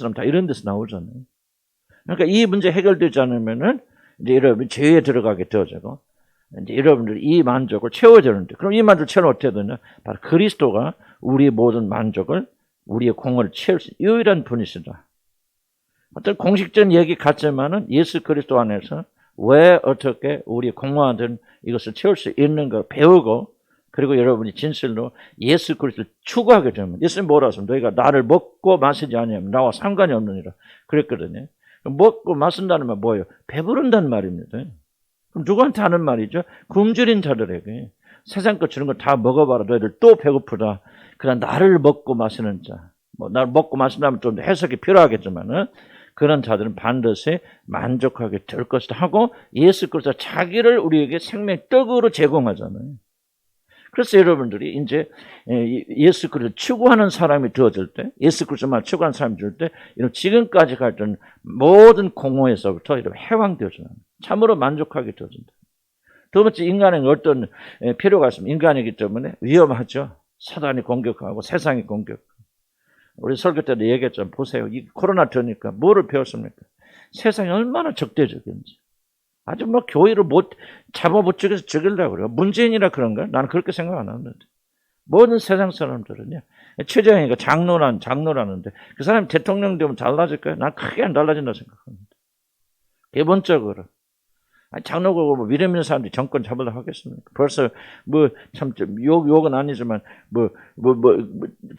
사람 다 이런 데서 나오잖아요. 그러니까 이 문제 해결되지 않으면은 이제 여러분이 죄에 들어가게 되어지고, 이제 여러분들이 이 만족을 채워야 되는데, 그럼 이 만족을 채우면 어떻게 되냐? 바로 그리스도가 우리의 모든 만족을, 우리의 공허를 채울 수 있는 유일한 분이시다. 어떤 공식적인 얘기 같지만은 예수 그리스도 안에서 왜 어떻게 우리의 공허한 이것을 채울 수 있는 걸 배우고, 그리고 여러분이 진실로 예수 그리스도를 추구하게 되면, 예수님 뭐라 하십니까? 너희가 나를 먹고 마시지 않으면 나와 상관이 없느니라 그랬거든요. 먹고 마신다는 말 뭐예요? 배부른다는 말입니다. 그럼 누구한테 하는 말이죠? 굶주린 자들에게. 세상 것 주는 거 다 먹어봐라. 너희들 또 배고프다. 그러나 나를 먹고 마시는 자. 나를 먹고 마신다면 좀 해석이 필요하겠지만은, 그런 자들은 반드시 만족하게 될 것이다 하고, 예수 그리스도 자기를 우리에게 생명의 떡으로 제공하잖아요. 그래서 여러분들이 이제 예수 그리스도를 추구하는 사람이 되어질 때, 예수 그리스도만 추구하는 사람이 될 때, 이런 지금까지 갔던 모든 공허에서부터 이런 해방되어져요. 참으로 만족하게 되어진다. 두 번째, 인간에게 어떤 필요가 있습니다. 인간이기 때문에 위험하죠. 사단이 공격하고 세상이 공격하고. 우리 설교 때도 얘기했죠. 보세요. 이 코로나 되니까 뭐를 배웠습니까? 세상이 얼마나 적대적인지. 아주 교회를 못 잡아붙이게서 죽이려고 그래요. 문재인이라 그런가? 나는 그렇게 생각 안 하는데. 모든 세상 사람들은요. 최재형이가 장로라는데 그 사람이 대통령 되면 달라질까요? 난 크게 안 달라진다고 생각합니다. 기본적으로. 장로고 믿음 있는 사람들이 정권 잡으려고 하겠습니까? 벌써 참 욕은 아니지만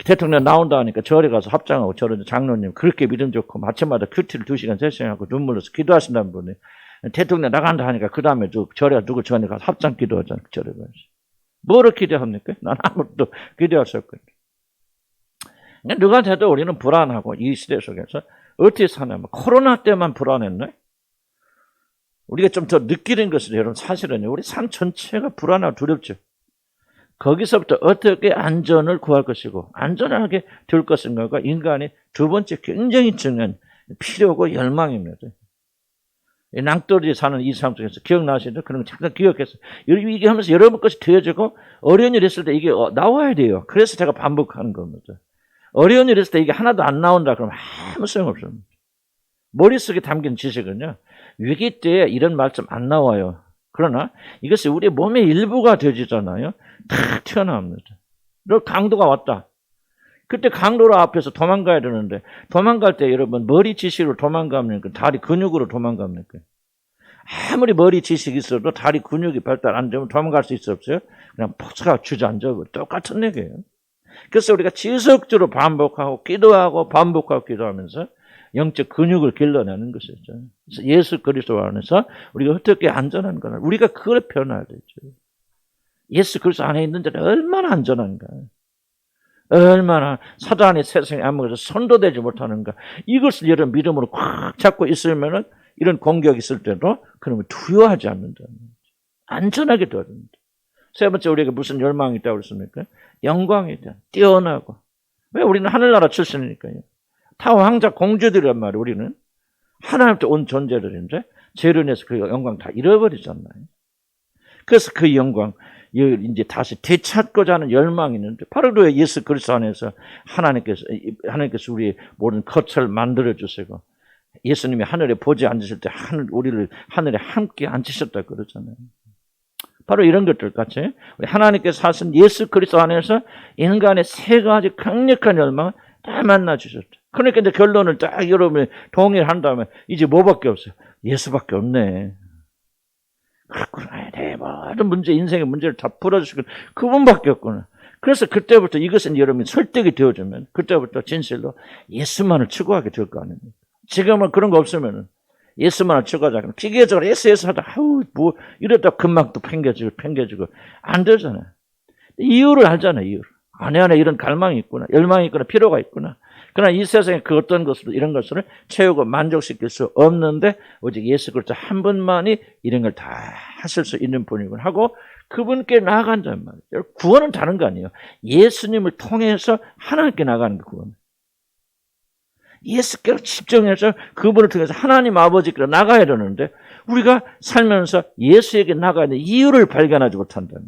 대통령 나온다 하니까 절에 가서 합장하고 저런 장로님 그렇게 믿음 좋고 아침마다 큐티를 2시간 3시간 하고 눈물 흘려서 기도하신다는 분이 대통령 나간다 하니까 그 다음에 절에 누구 전에 가서 합장 기도하잖아요. 절에 가서. 뭐를 기대합니까? 난 아무것도 기대할 수 없거든요. 누구한테도 우리는 불안하고 이 시대 속에서 어떻게 사냐면 코로나 때만 불안했네? 우리가 좀 더 느끼는 것은 여러분 사실은요. 우리 삶 전체가 불안하고 두렵죠. 거기서부터 어떻게 안전을 구할 것이고 안전하게 될 것인가가 인간의 두 번째 굉장히 중요한 필요고 열망입니다. 낭떠러지 사는 이 삶 속에서 기억나시죠? 그런 거 잠깐 기억해서 이게 하면서 여러분 것이 되어지고 어려운 일 있을 때 이게 나와야 돼요. 그래서 제가 반복하는 겁니다. 어려운 일 있을 때 이게 하나도 안 나온다 그러면 아무 소용없습니다. 머릿속에 담긴 지식은요. 위기 때에 이런 말씀 안 나와요. 그러나 이것이 우리 몸의 일부가 되지잖아요. 다 튀어나옵니다. 강도가 왔다. 그때 강도로 앞에서 도망가야 되는데 도망갈 때 여러분 머리 지식으로 도망갑니까? 다리 근육으로 도망갑니까? 아무리 머리 지식이 있어도 다리 근육이 발달 안 되면 도망갈 수 있어 없어요? 그냥 폭삭 주저앉아. 똑같은 얘기예요. 그래서 우리가 지속적으로 반복하고 기도하고 반복하고 기도하면서 영적 근육을 길러내는 것이죠. 그래서 예수 그리스도 안에서 우리가 어떻게 안전한가? 우리가 그걸 표현해야 되죠. 예수 그리스도 안에 있는 자는 얼마나 안전한가? 얼마나 사단이 세상에 아무것도 선도되지 못하는가? 이것을 여러분 믿음으로 꽉 잡고 있으면은 이런 공격이 있을 때도 그러면 두려워하지 않는다. 안전하게 되어집니다. 세 번째 우리에게 무슨 열망이 있다고 그랬습니까? 영광이 있다. 뛰어나고. 왜? 우리는 하늘나라 출신이니까요. 다 왕자 공주들이란 말이에요. 우리는 하나님부터 온 존재들인데 죄로 인해서 그 영광 다 잃어버리잖아요. 그래서 그 영광 이제 다시 되찾고자 하는 열망이 있는데 바로 그 예수 그리스도 안에서 하나님께서 우리의 모든 거처를 만들어 주시고 예수님이 하늘에 보지 앉으실 때 우리를 하늘에 함께 앉히셨다 그러잖아요. 바로 이런 것들 같이 하나님께서 하신 예수 그리스도 안에서 인간의 세 가지 강력한 열망을 다 만나 주셨다. 그러니까 이제 결론을 딱 여러분이 동일한다면 이제 뭐밖에 없어요? 예수밖에 없네. 그렇구나. 내 모든 문제, 인생의 문제를 다 풀어주시고 그분밖에 없구나. 그래서 그때부터 이것은 여러분이 설득이 되어주면 그때부터 진실로 예수만을 추구하게 될 거 아닙니까? 지금은 그런 거 없으면 예수만을 추구하자. 기계적으로 예수 하다 이러다 금방 또 팽개지고 안 되잖아요. 이유를 알잖아요. 이유를. 안에 이런 갈망이 있구나. 열망이 있구나. 필요가 있구나. 그러나 이 세상에 그 어떤 것으로 이런 것을 채우고 만족시킬 수 없는데 오직 예수 그리스도 한 분만이 이런 걸 다 하실 수 있는 분이군 하고 그분께 나아간단 말이에요. 구원은 다른 거 아니에요. 예수님을 통해서 하나님께 나가는 거 구원. 예수께로 집중해서 그분을 통해서 하나님 아버지께로 나가야 되는데 우리가 살면서 예수에게 나가야 되는 이유를 발견하지 못한다면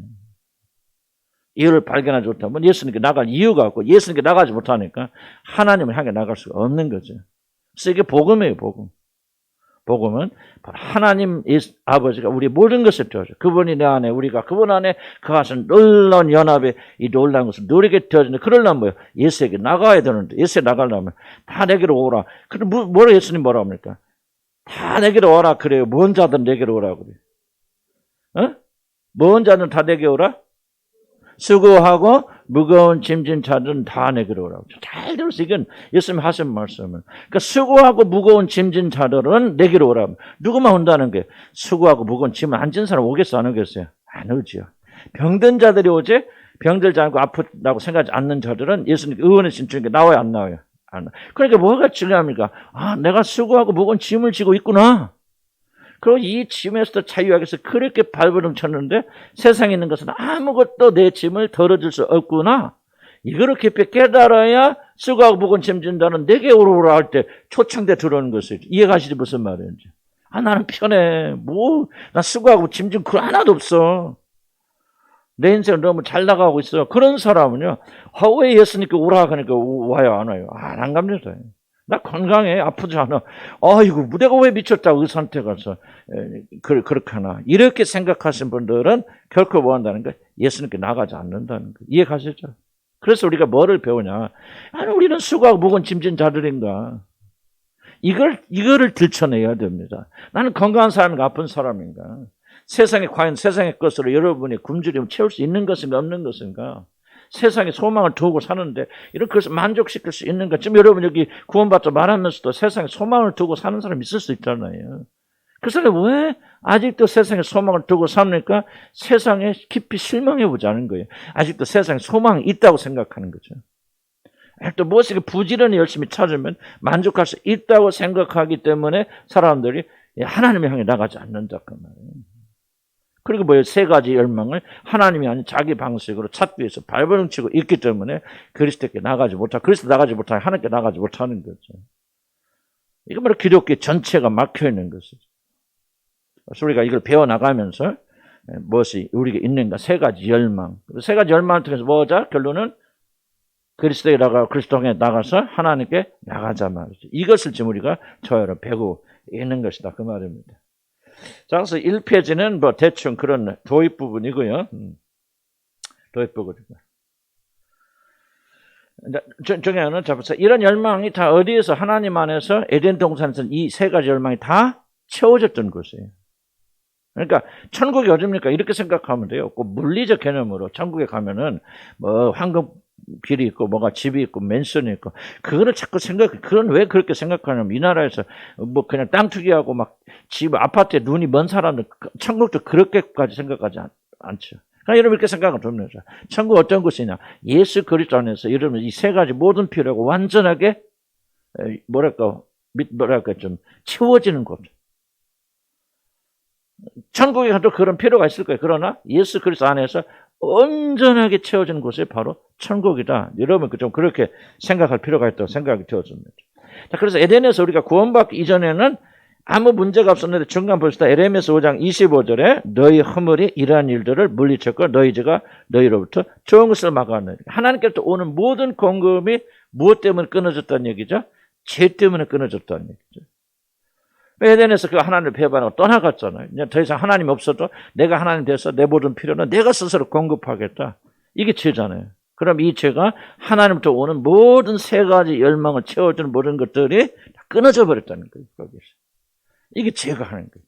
이유를 발견하지 못하면 예수님께 나갈 이유가 없고 예수님께 나가지 못하니까 하나님을 향해 나갈 수가 없는 거죠. 그래서 이게 복음이에요, 복음. 복음은 하나님 아버지가 우리 모든 것을 도와줘. 그분이 내 안에, 우리가 그분 안에 그것은 놀라운 연합에 이 놀라운 것을 누리게 되어지는데, 그러려면 뭐예요? 예수에게 나가야 되는데, 예수에 나가려면 다 내게로 오라. 그럼 뭐라 예수님 뭐라 합니까? 다 내게로 오라 그래요. 먼 자들은 내게로 오라고 그래요. 어? 먼 자는 다 내게 오라? 수고하고 무거운 짐진 자들은 다 내게로 오라고. 잘 들었어. 이건 예수님 하신 말씀은. 그러니까 수고하고 무거운 짐진 자들은 내게로 오라고. 누구만 온다는 게, 수고하고 무거운 짐을 안 진 사람 오겠어, 안 오겠어요? 안 오지요. 병든 자들이 오지, 병들지 않고 아프다고 생각하지 않는 자들은 예수님 의원의 신중에 나와요, 안 나와요? 안 나와요. 그러니까 뭐가 중요합니까? 아, 내가 수고하고 무거운 짐을 지고 있구나. 그리고 이 짐에서도 자유하게 해서 그렇게 발버둥 쳤는데, 세상에 있는 것은 아무것도 내 짐을 덜어줄 수 없구나. 이거를 깊이 깨달아야 수고하고 무거운 짐 진다는 내게 오라 할 때 초창대 들어오는 것을 이해가시지 무슨 말인지. 아, 나는 편해. 나 수고하고 짐 진 그 하나도 없어. 내 인생은 너무 잘 나가고 있어. 그런 사람은요, 왜 예수님께 오라 하니까 와요, 안 와요? 안 갑니다. 나 건강해, 아프지 않아. 아이고, 내가 왜 미쳤다고 의사한테 가서 그렇게 하나. 이렇게 생각하신 분들은 결코 뭐 한다는 거? 예수님께 나가지 않는다는 거. 이해가시죠? 그래서 우리가 뭐를 배우냐? 아니, 우리는 수고하고 무거운 짐진 자들인가? 이거를 들춰내야 됩니다. 나는 건강한 사람인가, 아픈 사람인가? 세상에, 과연 세상의 것으로 여러분이 굶주림을 채울 수 있는 것인가, 없는 것인가? 세상에 소망을 두고 사는데 이런 것을 만족시킬 수 있는가? 지금 여러분 여기 구원받자 말하면서도 세상에 소망을 두고 사는 사람이 있을 수 있잖아요. 그 사람이 왜 아직도 세상에 소망을 두고 삽니까? 세상에 깊이 실망해 보지 않은 거예요. 아직도 세상에 소망이 있다고 생각하는 거죠. 또 무엇을 부지런히 열심히 찾으면 만족할 수 있다고 생각하기 때문에 사람들이 하나님을 향해 나가지 않는다 그 말이에요. 그리고 뭐예요? 세 가지 열망을 하나님이 아닌 자기 방식으로 찾기 위해서 발버둥 치고 있기 때문에 그리스도께 나가지 못하고, 그리스도 나가지 못하고 하나님께 나가지 못하는 거죠. 이거 바로 기독교 전체가 막혀 있는 것이죠. 그래서 우리가 이걸 배워나가면서 무엇이 우리에게 있는가? 세 가지 열망. 세 가지 열망을 통해서 뭐자? 결론은 그리스도에 나가고 그리스도에 나가서 하나님께 나가자 말이죠. 이것을 지금 우리가 저희로 배우고 있는 것이다 그 말입니다. 자, 그래서 1페이지는 뭐 대충 그런 도입 부분이고요. 도입 부분이고요. 정해는 잡아서 이런 열망이 다 어디에서, 하나님 안에서 에덴 동산에서 이 세 가지 열망이 다 채워졌던 곳이에요. 그러니까 천국이 어딥니까? 이렇게 생각하면 돼요. 꼭 물리적 개념으로 천국에 가면은 뭐 황금 길이 있고 뭐가 집이 있고 맨션이 있고, 그거를 자꾸 그건 왜 그렇게 생각하냐면, 이 나라에서 뭐 그냥 땅 투기하고 막 집 아파트에 눈이 먼 사람들 천국도 그렇게까지 생각하지 않죠. 그러니까 여러분 이렇게 생각하면 됩니다. 천국 어떤 곳이냐? 예수 그리스도 안에서 여러분 이 세 가지 모든 필요가 완전하게 뭐랄까 좀 채워지는 곳. 천국에 가도 그런 필요가 있을 거예요. 그러나 예수 그리스도 안에서 온전하게 채워지는 곳이 바로 천국이다. 여러분 좀 그렇게 생각할 필요가 있다고 생각이 되어집니다. 자, 그래서 에덴에서 우리가 구원받기 이전에는 아무 문제가 없었는데, 중간 봅시다. 에레미야서 5장 25절에 너희 허물이 이러한 일들을 물리쳤고 너희 죄가 너희로부터 좋은 것을 막아내리. 하나님께로부터 오는 모든 공급이 무엇 때문에 끊어졌다는 얘기죠? 죄 때문에 끊어졌다는 얘기죠. 에덴에서 그 하나님을 배반하고 떠나갔잖아요. 이제 더 이상 하나님이 없어도 내가 하나님 돼서 내 모든 필요는 내가 스스로 공급하겠다. 이게 죄잖아요. 그럼 이 죄가 하나님부터 오는 모든 세 가지 열망을 채워주는 모든 것들이 다 끊어져 버렸다는 거예요. 거기서. 이게 죄가 하는 거예요.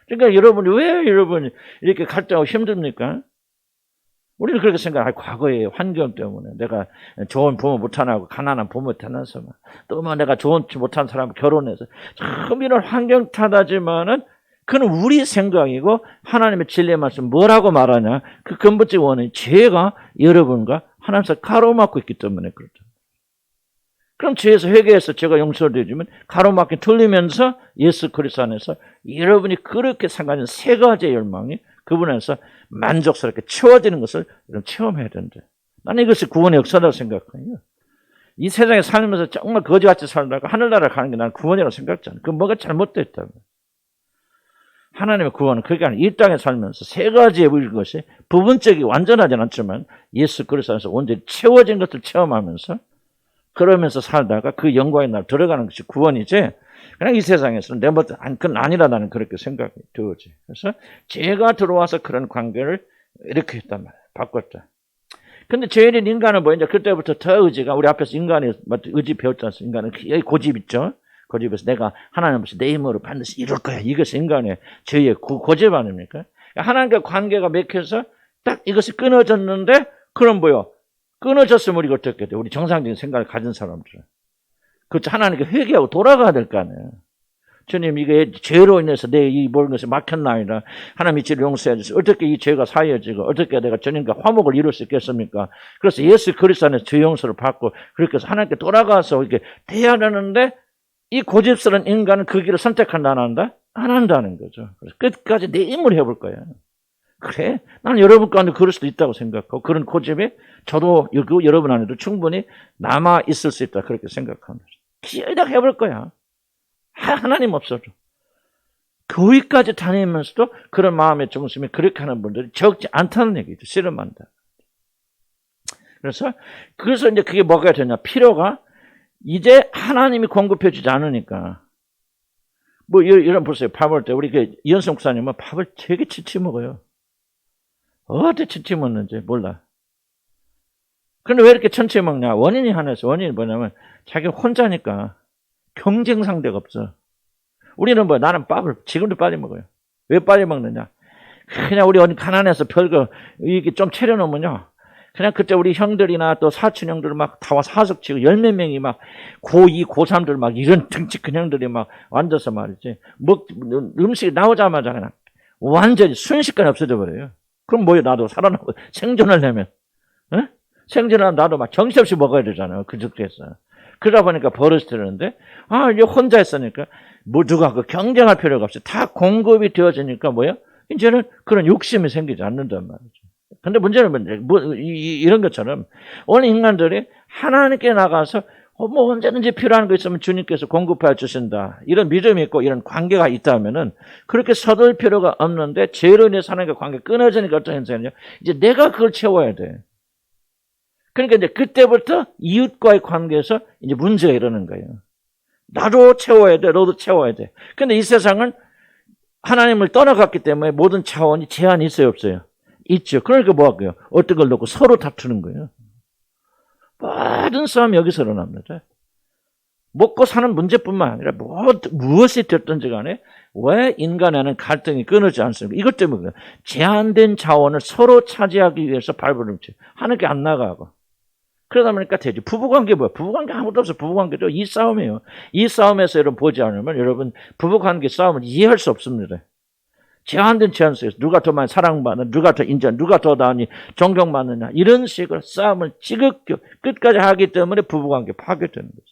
그러니까 여러분이 왜 여러분이 이렇게 갈등하고 힘듭니까? 우리는 그렇게 생각해요. 과거의 환경 때문에 내가 좋은 부모 못하나고 가난한 부모 태어나서 또 내가 좋지 못한 사람 결혼해서 참 이런 환경 탓하지만은 그건 우리 생각이고, 하나님의 진리의 말씀 뭐라고 말하냐? 그 근본적 원인이 죄가 여러분과 하나님께서 가로막고 있기 때문에 그렇다. 그럼 죄에서 회개해서 죄가 용서되어지면 가로막히 틀리면서 예수 그리스도 안에서 여러분이 그렇게 생각하는 세 가지의 열망이 그분 안에서 만족스럽게 채워지는 것을 여러분 체험해야 된다. 나는 이것이 구원의 역사라고 생각해요. 이 세상에 살면서 정말 거지같이 살다가 하늘나라를 가는 게 나는 구원이라고 생각하지 않아요. 그 뭐가 잘못됐다면. 하나님의 구원은 그게 아니라 이 땅에 살면서 세 가지의 것이 부분적이 완전하진 않지만 예수 그리스도 안에서 온전히 채워진 것을 체험하면서 그러면서 살다가 그 영광의 날 들어가는 것이 구원이지. 그냥 이 세상에서는 내 멋대로 그건 아니라 나는 그렇게 생각이 들지. 그래서 죄가 들어와서 그런 관계를 이렇게 했단 말이에요. 바꿨다. 근데 죄인 인간은 뭐 이제 그때부터 더 의지가 우리 앞에서 인간의 의지 배웠지 않습니까? 인간은 여기 고집 있죠. 고집에서 내가 하나님 없이 내 힘으로 반드시 이룰 거야. 이것이 인간의 죄의 고집 아닙니까? 하나님과 관계가 맥혀서 딱 이것이 끊어졌는데 그럼 뭐요? 끊어졌으면 우리가 어떻게 돼? 우리 정상적인 생각을 가진 사람들은. 그렇죠. 하나님께 회개하고 돌아가야 될 거 아니에요. 주님, 이게 죄로 인해서 내 이 모든 것이 막혔나이다. 하나님이 죄를 용서해 주세요. 어떻게 이 죄가 사해지고 어떻게 내가 주님과 화목을 이룰 수 있겠습니까? 그래서 예수 그리스도 안에서 죄 용서를 받고 그렇게 해서 하나님께 돌아가서 이렇게 돼야 되는데 이 고집스러운 인간은 그 길을 선택한다 안 한다? 안 한다는 거죠. 그래서 끝까지 내 힘으로 해볼 거야. 그래? 나는 여러분 가운데 그럴 수도 있다고 생각하고 그런 고집이 저도 여러분 안에도 충분히 남아 있을 수 있다 그렇게 생각합니다. 기어이 해볼 거야. 하나님 없어도. 교회까지 다니면서도 그런 마음의 중심이 그렇게 하는 분들이 적지 않다는 얘기죠. 씨름한다. 그래서 이제 그게 뭐가 되냐. 필요가 이제 하나님이 공급해 주지 않으니까. 뭐 이런 보세요. 밥 먹을 때 우리 이현성 목사님은 밥을 되게 치치 먹어요. 어디 치치 먹는지 몰라. 그런데 왜 이렇게 천천히 먹냐. 원인이 하나 있어. 원인이 뭐냐면 자기 혼자니까 경쟁 상대가 없어. 우리는 뭐 나는 밥을 지금도 빨리 먹어요. 왜 빨리 먹느냐? 그냥 우리 어디 가난해서 별거 이게 좀 차려놓으면요. 그냥 그때 우리 형들이나 또 사촌 형들 막 다 와서 하석치고 열 몇 명이 막 고2, 고3들 막 이런 등치 큰 형들이 막 앉아서 말이지. 음식이 나오자마자 그냥 완전히 순식간에 없어져 버려요. 그럼 뭐예요? 나도 살아나고 생존하려면. 어? 생존하면 나도 막 정신없이 먹어야 되잖아요. 그 즉에서. 그러다 보니까 버릇이 되는데, 이제 혼자 있으니까, 누가 경쟁할 필요가 없이 다 공급이 되어지니까 뭐야? 이제는 그런 욕심이 생기지 않는단 말이죠. 근데 문제는 이런 것처럼, 오늘 인간들이 하나님께 나가서, 뭐 언제든지 필요한 거 있으면 주님께서 공급해 주신다. 이런 믿음이 있고 이런 관계가 있다면은 그렇게 서둘 필요가 없는데 죄로 인해서 하나님과 관계가 끊어지니까 어떤 현상이냐? 이제 내가 그걸 채워야 돼. 그러니까 이제 그때부터 이웃과의 관계에서 이제 문제가 일어나는 거예요. 나도 채워야 돼, 너도 채워야 돼. 근데 이 세상은 하나님을 떠나갔기 때문에 모든 차원이 제한이 있어요, 없어요? 있죠. 그러니까 뭐 할까요? 어떤 걸 놓고 서로 다투는 거예요. 모든 싸움이 여기서 일어납니다. 먹고 사는 문제뿐만 아니라 무엇이 됐든지 간에 왜 인간에는 갈등이 끊어지지 않습니까? 이것 때문에 제한된 자원을 서로 차지하기 위해서 발버둥치 하는 게 안 나가고 그러다 보니까 되지. 부부관계 뭐야? 부부관계 아무것도 없어. 부부관계도 이 싸움이에요. 이 싸움에서 여러분 보지 않으면 여러분 부부관계 싸움을 이해할 수 없습니다. 제한된 제한 속에서 누가 더 많이 사랑받는, 누가 더 인정, 누가 더 많이 존경받느냐 이런 식으로 싸움을 지극히 끝까지 하기 때문에 부부관계 파괴되는 거죠.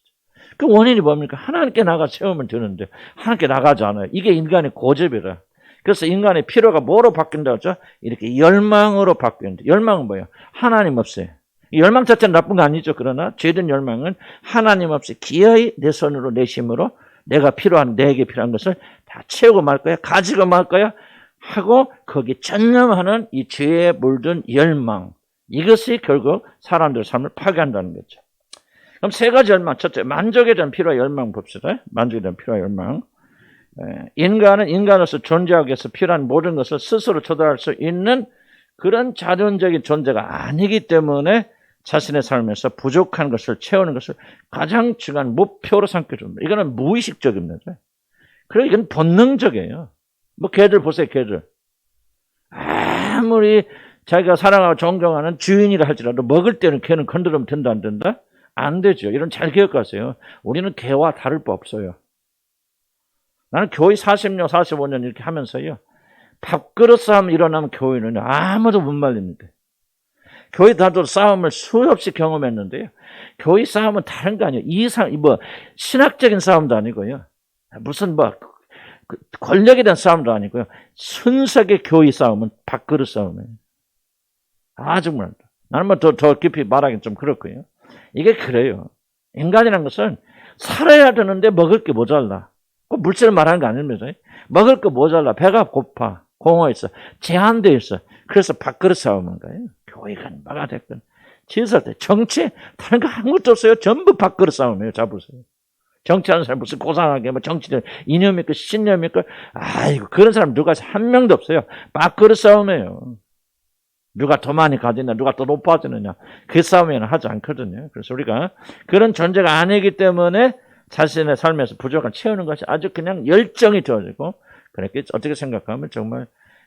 그 원인이 뭡니까? 하나님께 나가 세우면 되는데 하나님께 나가지 않아요. 이게 인간의 고집이라. 그래서 인간의 필요가 뭐로 바뀐다고 하죠? 이렇게 열망으로 바뀌는데 열망은 뭐예요? 하나님 없어요. 열망 자체는 나쁜 거 아니죠. 그러나 죄된 열망은 하나님 없이 기어이 내 손으로 내 힘으로 내가 내게 필요한 것을 다 채우고 말 거야. 가지고 말 거야. 하고 거기에 전념하는 이 죄에 물든 열망. 이것이 결국 사람들의 삶을 파괴한다는 거죠. 그럼 세 가지 열망. 첫째, 만족에 대한 필요와 열망 봅시다. 만족에 대한 필요와 열망. 인간은 인간으로서 존재하기 위해서 필요한 모든 것을 스스로 조달할 수 있는 그런 자존적인 존재가 아니기 때문에 자신의 삶에서 부족한 것을 채우는 것을 가장 중요한 목표로 삼켜줍니다. 이거는 무의식적입니다. 그리고 이건 본능적이에요. 뭐 개들 보세요, 개들. 아무리 자기가 사랑하고 존경하는 주인이라 할지라도 먹을 때는 개는 건드리면 된다, 안 된다? 안 되죠. 이런 잘 기억하세요. 우리는 개와 다를 바 없어요. 나는 교회 40년, 45년 이렇게 하면서요. 밥그릇 싸움 일어나면 교회는 아무도 못 말립니다. 교회 다도 싸움을 수없이 경험했는데요. 교회 싸움은 다른 거 아니에요. 신학적인 싸움도 아니고요. 무슨 권력에 대한 싸움도 아니고요. 순수하게 교회 싸움은 밥그릇 싸움이에요. 정말. 나는 더 깊이 말하기는 좀 그렇고요. 이게 그래요. 인간이란 것은 살아야 되는데 먹을 게 모자라. 꼭 물질을 말하는 거 아닙니다. 먹을 거 모자라. 배가 고파. 공허했어. 제한되어 있어. 그래서 밥그릇 싸움인 거예요. 교회가 뭐가 됐건 질서할 때. 정치, 다른 거 아무것도 없어요. 전부 밥그릇 싸움이에요. 잡으세요. 정치하는 사람 무슨 고상하게 뭐 정치는 이념입니까? 신념입니까? 아이고, 그런 사람 누가 한 명도 없어요. 밥그릇 싸움이에요. 누가 더 많이 가지냐, 누가 더 높아지느냐. 그 싸움에는 하지 않거든요. 그래서 우리가 그런 존재가 아니기 때문에 자신의 삶에서 부족한 채우는 것이 아주 그냥 열정이 되어지고, 그렇게 어떻게 생각하면 정말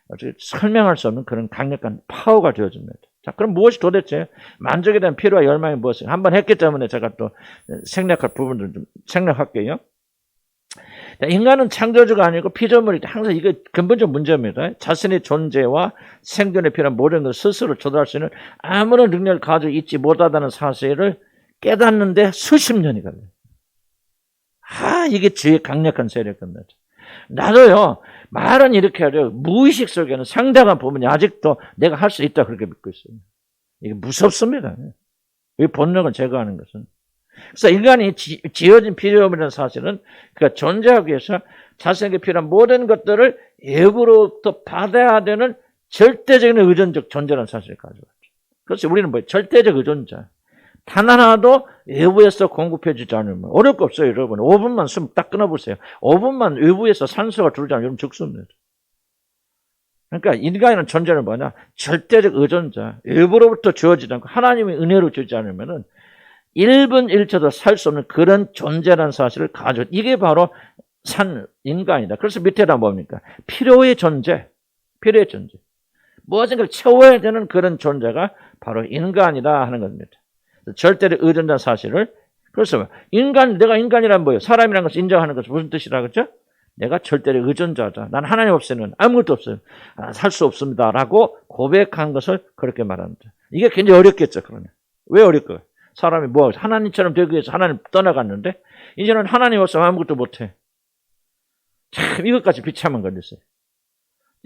어떻게 설명할 수 없는 그런 강력한 파워가 되어집니다. 자, 그럼 무엇이 도대체 만족에 대한 필요와 열망이 무엇인가? 한번 했기 때문에 제가 또 생략할 부분들 좀 생략할게요. 인간은 창조주가 아니고 피조물이다. 항상 이게 근본적 문제입니다. 자신의 존재와 생존에 필요한 모든 것을 스스로 조달할 수 있는 아무런 능력을 가지고 있지 못하다는 사실을 깨닫는데 수십 년이 걸려요. 이게 죄의 강력한 세력입니다. 나도요, 말은 이렇게 하려 무의식 속에는 상당한 부분이 아직도 내가 할 수 있다 그렇게 믿고 있어요. 이게 무섭습니다. 이 본능을 제거하는 것은. 그래서 인간이 지어진 피조물이라는 사실은 그가 존재하기 위해서 자신에게 필요한 모든 것들을 외부로부터 받아야 되는 절대적인 의존적 존재라는 사실을 가져왔죠. 그래서 우리는 뭐예요? 절대적 의존자. 단 하나도 외부에서 공급해 주지 않으면 어려울 거 없어요, 여러분. 5분만 숨 딱 끊어보세요. 5분만 외부에서 산소가 들어오지 않으면 여러분 죽습니다. 그러니까 인간의 존재는 뭐냐? 절대적 의존자. 외부로부터 주어지지 않고 하나님의 은혜로 주지 않으면은 1분 1초도 살 수 없는 그런 존재라는 사실을 가져. 이게 바로 산 인간이다. 그래서 밑에다 뭡니까? 필요의 존재. 필요의 존재. 무엇인가를 채워야 되는 그런 존재가 바로 인간이다 하는 겁니다. 절대로 의존자는 사실을. 그래서 내가 인간이란 뭐예요? 사람이라는 것을 인정하는 것은 무슨 뜻이라 그랬죠? 내가 절대로 의존자다. 난 하나님 없이는 아무것도 없어요. 살 수 없습니다. 라고 고백한 것을 그렇게 말합니다. 이게 굉장히 어렵겠죠, 그러면. 왜 어렵고요? 사람이 뭐 하나님처럼 되기 위해서 하나님 떠나갔는데 이제는 하나님 없으면 아무것도 못해. 참 이것까지 비참한 걸렸어요.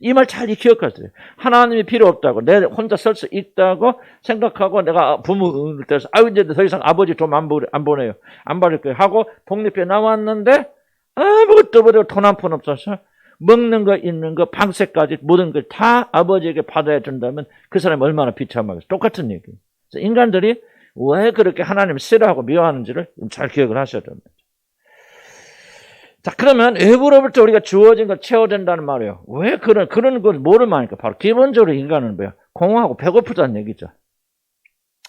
이 말 잘 기억하세요. 하나님이 필요 없다고, 내 혼자 설 수 있다고 생각하고 내가 부모를 때서 이제 더 이상 아버지 돈 안 보내요. 안 받을 거예요. 하고 독립해 나왔는데 아무것도 버리고 돈 한 푼 없어서 먹는 거, 입는 거, 방세까지 모든 걸 다 아버지에게 받아야 된다면 그 사람이 얼마나 비참하겠어요. 똑같은 얘기예요. 그래서 인간들이 왜 그렇게 하나님을 싫어하고 미워하는지를 잘 기억을 하셔야 됩니다. 자, 그러면 외부로부터 우리가 주어진 걸 채워야 된다는 말이에요. 왜 그런 걸 뭐를 말하니까? 바로 기본적으로 인간은 뭐야? 공허하고 배고프다는 얘기죠.